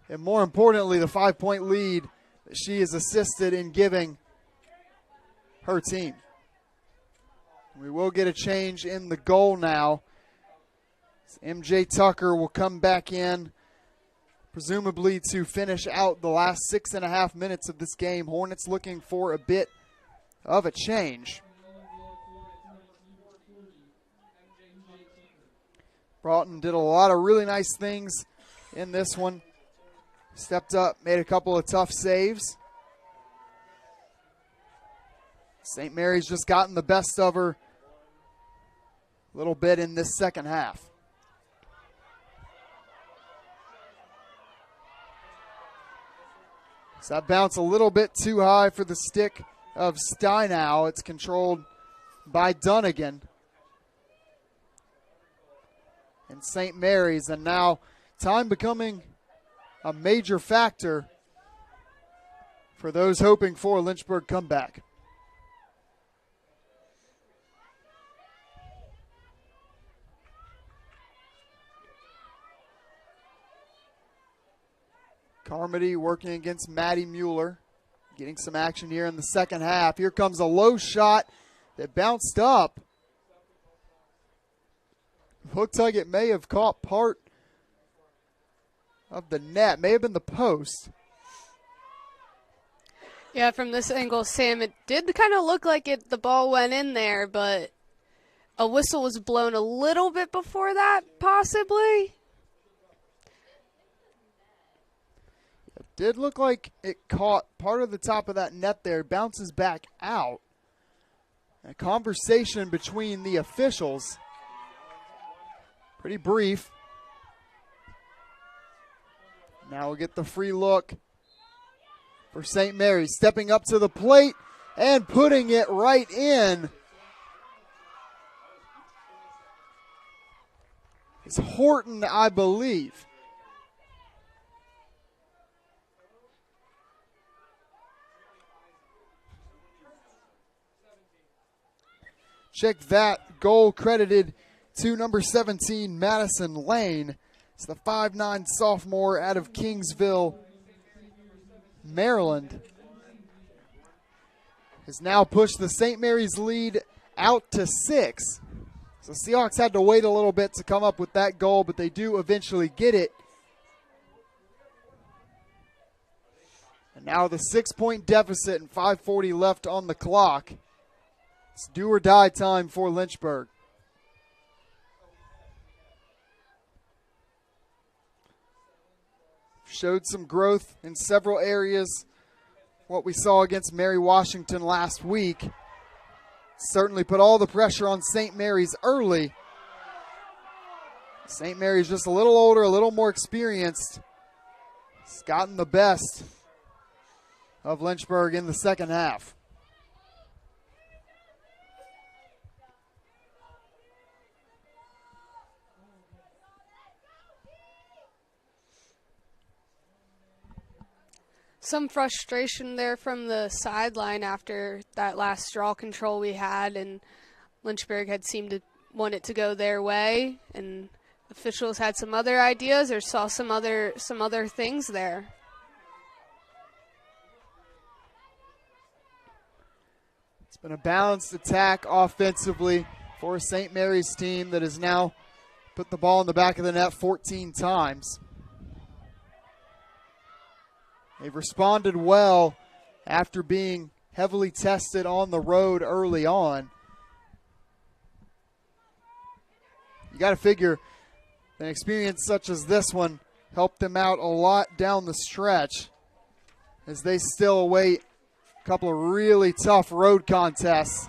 And more importantly, the 5-point lead that she has assisted in giving her team. We will get a change in the goal now. MJ Tucker will come back in, presumably to finish out the last 6.5 minutes of this game. Hornets looking for a bit of a change. Broughton did a lot of really nice things in this one. Stepped up, made a couple of tough saves. St. Mary's just gotten the best of her a little bit in this second half. So that bounce a little bit too high for the stick of Steinow. It's controlled by Dunnigan. And St. Mary's, and now time becoming a major factor for those hoping for a Lynchburg comeback. Carmody working against Maddie Mueller, getting some action here in the second half. Here comes a low shot that bounced up. Looked like it may have caught part of the net, may have been the post. Yeah, from this angle, Sam, it did kind of look like the ball went in there, but a whistle was blown a little bit before that, possibly. It did look like it caught part of the top of that net there, bounces back out. A conversation between the officials, pretty brief. Now we'll get the free look for St. Mary's. Stepping up to the plate and putting it right in. It's Horton, I believe. Check that. Goal credited to number 17, Madison Lane. It's the 5'9" sophomore out of Kingsville, Maryland. Has now pushed the St. Mary's lead out to 6. So Seahawks had to wait a little bit to come up with that goal, but they do eventually get it. And now the 6-point deficit and 5:40 left on the clock. It's do or die time for Lynchburg. Showed some growth in several areas. What we saw against Mary Washington last week certainly put all the pressure on St. Mary's early. St. Mary's just a little older, a little more experienced. It's gotten the best of Lynchburg in the second half. Some frustration there from the sideline after that last draw control we had, and Lynchburg had seemed to want it to go their way, and officials had some other ideas or saw some other things there. It's been a balanced attack offensively for a St. Mary's team that has now put the ball in the back of the net 14 times. They've responded well after being heavily tested on the road early on. You got to figure an experience such as this one helped them out a lot down the stretch as they still await a couple of really tough road contests.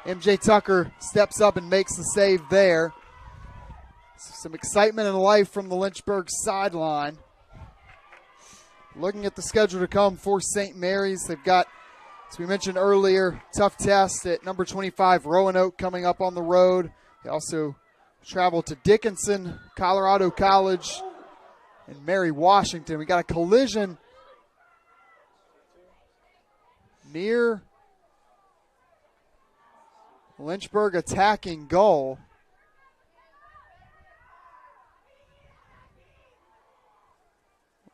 MJ Tucker steps up and makes the save there. Some excitement and life from the Lynchburg sideline. Looking at the schedule to come for St. Mary's, they've got, as we mentioned earlier, tough test at number 25, Roanoke, coming up on the road. They also travel to Dickinson, Colorado College, and Mary Washington. We got a collision near Lynchburg attacking goal.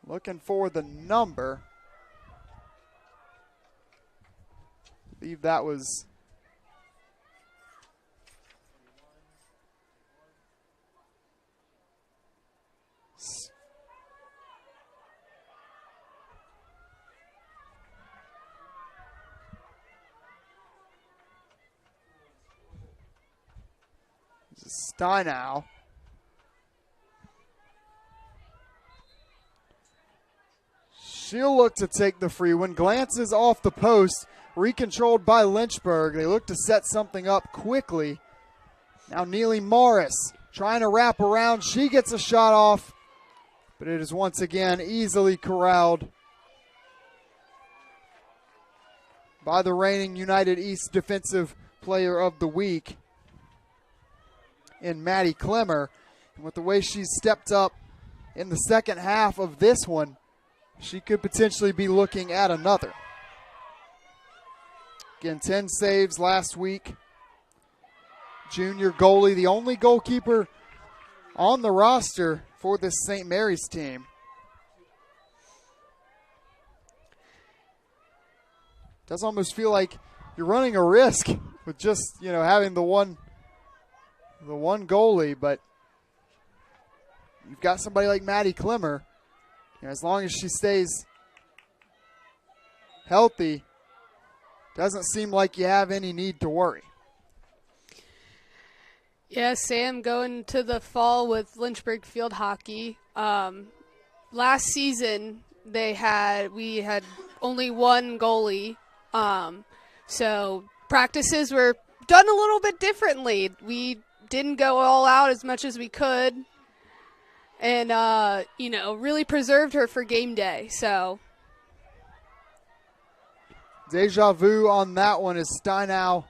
Looking for the number. I believe that was Steinow. She'll look to take the free one. Glances off the post. Recontrolled by Lynchburg. They look to set something up quickly. Now Neely Morris trying to wrap around. She gets a shot off, but it is once again easily corralled by the reigning United East Defensive Player of the Week in Maddie Clemmer. And with the way she's stepped up in the second half of this one, she could potentially be looking at another. Again, 10 saves last week. Junior goalie, the only goalkeeper on the roster for this St. Mary's team. Does almost feel like you're running a risk with just, having the one goalie, but you've got somebody like Maddie Clemmer. As long as she stays healthy, doesn't seem like you have any need to worry. Yeah, Sam, going to the fall with Lynchburg field hockey. Last season we had only one goalie, so practices were done a little bit differently. We didn't go all out as much as we could. and, really preserved her for game day. So Deja vu on that one as Steinow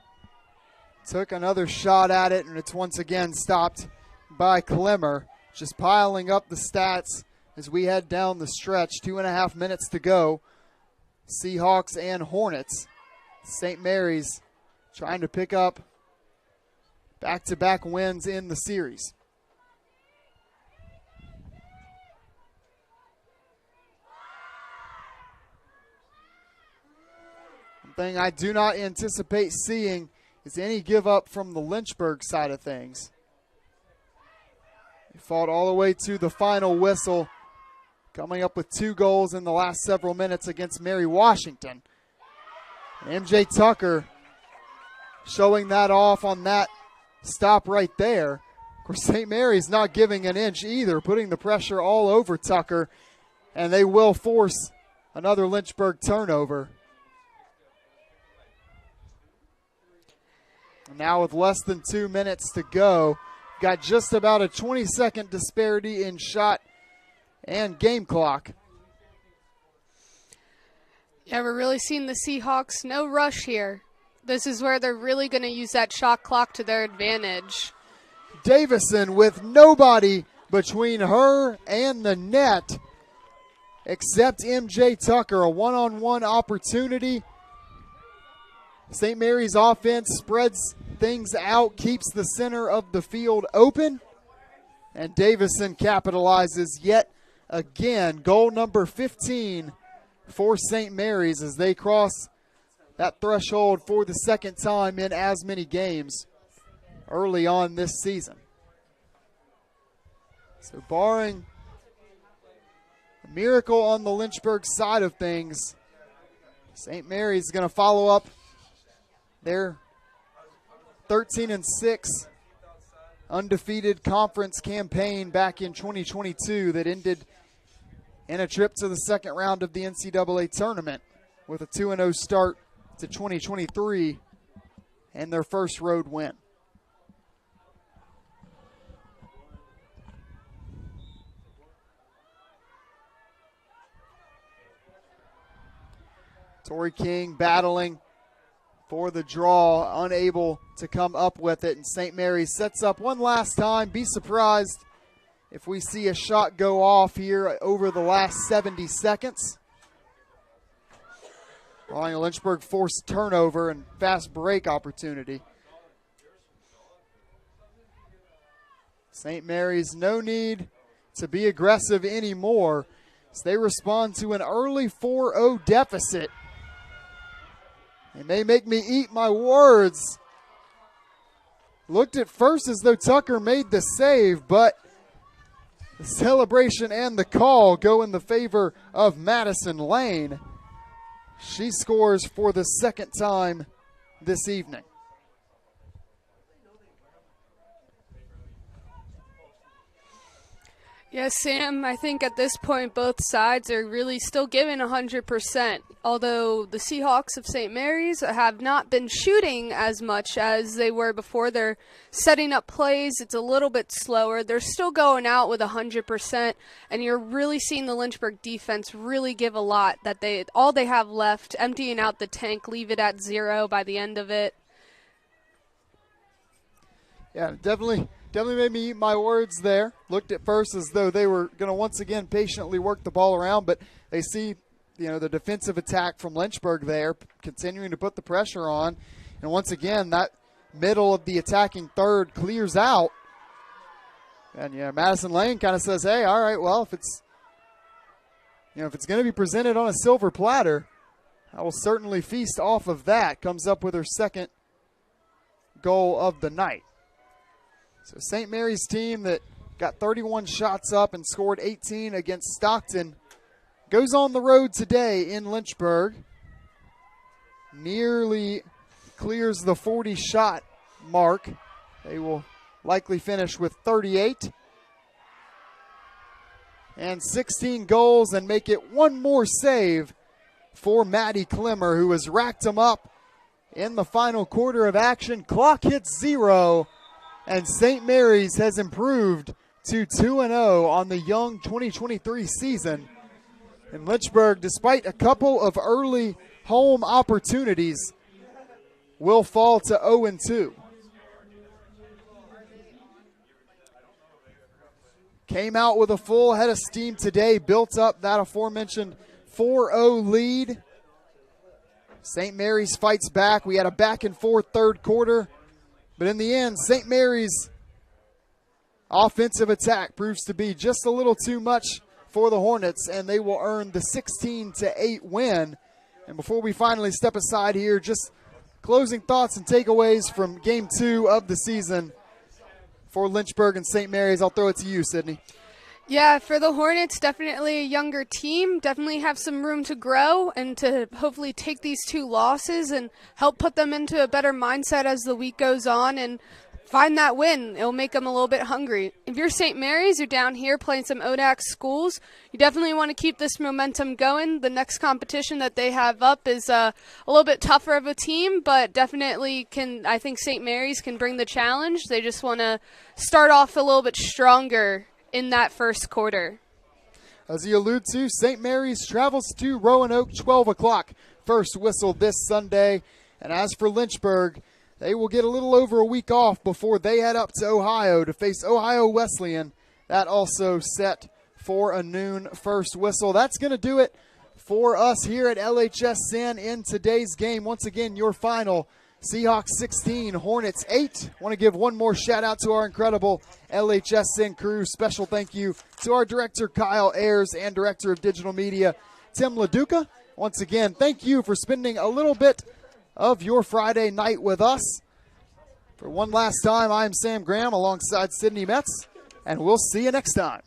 took another shot at it, and it's once again stopped by Klemmer. Just piling up the stats as we head down the stretch. 2.5 minutes to go. Seahawks and Hornets. St. Mary's trying to pick up back-to-back wins in the series. One thing I do not anticipate seeing is any give up from the Lynchburg side of things. They fought all the way to the final whistle, coming up with 2 goals in the last several minutes against Mary Washington. And MJ Tucker showing that off on that stop right there. Of course, St. Mary's not giving an inch either, putting the pressure all over Tucker, and they will force another Lynchburg turnover. Now with less than 2 minutes to go, got just about a 20-second disparity in shot and game clock. Yeah, we're really seeing the Seahawks. No rush here. This is where they're really going to use that shot clock to their advantage. Davison with nobody between her and the net except MJ Tucker. A one-on-one opportunity. St. Mary's offense spreads things out, keeps the center of the field open, and Davison capitalizes yet again. Goal number 15 for St. Mary's as they cross that threshold for the second time in as many games early on this season. So barring a miracle on the Lynchburg side of things, St. Mary's is going to follow up their 13-6 undefeated conference campaign back in 2022 that ended in a trip to the second round of the NCAA tournament with a 2-0 start to 2023 and their first road win. Tori King battling for the draw, unable to come up with it, and St. Mary's sets up one last time. Be surprised if we see a shot go off here over the last 70 seconds. Allowing a Lynchburg forced turnover and fast break opportunity. St. Mary's, no need to be aggressive anymore as they respond to an early 4-0 deficit. It may make me eat my words. Looked at first as though Tucker made the save, but the celebration and the call go in the favor of Madison Lane. She scores for the second time this evening. Yes, Sam, I think at this point both sides are really still giving 100%, although the Seahawks of St. Mary's have not been shooting as much as they were before. They're setting up plays. It's a little bit slower. They're still going out with 100%, and you're really seeing the Lynchburg defense really give a lot. That all they have left, emptying out the tank, leave it at 0 by the end of it. Yeah, definitely made me eat my words there. Looked at first as though they were going to once again patiently work the ball around, but they see, the defensive attack from Lynchburg there, continuing to put the pressure on. And once again, that middle of the attacking third clears out. And, Madison Lane kind of says, hey, all right, well, if it's going to be presented on a silver platter, I will certainly feast off of that. Comes up with her second goal of the night. So St. Mary's team that got 31 shots up and scored 18 against Stockton goes on the road today in Lynchburg. Nearly clears the 40-shot mark. They will likely finish with 38. And 16 goals and make it one more save for Maddie Klemmer, who has racked them up in the final quarter of action. Clock hits 0. And St. Mary's has improved to 2-0 on the young 2023 season. And Lynchburg, despite a couple of early home opportunities, will fall to 0-2. Came out with a full head of steam today, built up that aforementioned 4-0 lead. St. Mary's fights back. We had a back-and-forth third quarter, but in the end, St. Mary's offensive attack proves to be just a little too much for the Hornets, and they will earn the 16-8 win. And before we finally step aside here, just closing thoughts and takeaways from Game 2 of the season for Lynchburg and St. Mary's. I'll throw it to you, Sydney. Yeah, for the Hornets, definitely a younger team. Definitely have some room to grow and to hopefully take these 2 losses and help put them into a better mindset as the week goes on and find that win. It'll make them a little bit hungry. If you're St. Mary's, you're down here playing some ODAC schools, you definitely want to keep this momentum going. The next competition that they have up is a little bit tougher of a team, but definitely I think St. Mary's can bring the challenge. They just want to start off a little bit stronger in that first quarter. As you allude to, St. Mary's travels to Roanoke, 12 o'clock. First whistle this Sunday. And as for Lynchburg, they will get a little over a week off before they head up to Ohio to face Ohio Wesleyan. That also set for a noon first whistle. That's going to do it for us here at LHSN in today's game. Once again, your final, Seahawks 16, Hornets 8. Want to give one more shout out to our incredible LHSN crew. Special thank you to our director, Kyle Ayers, and director of digital media, Tim LaDuca. Once again, thank you for spending a little bit of your Friday night with us. For one last time, I'm Sam Graham alongside Sydney Metz, and we'll see you next time.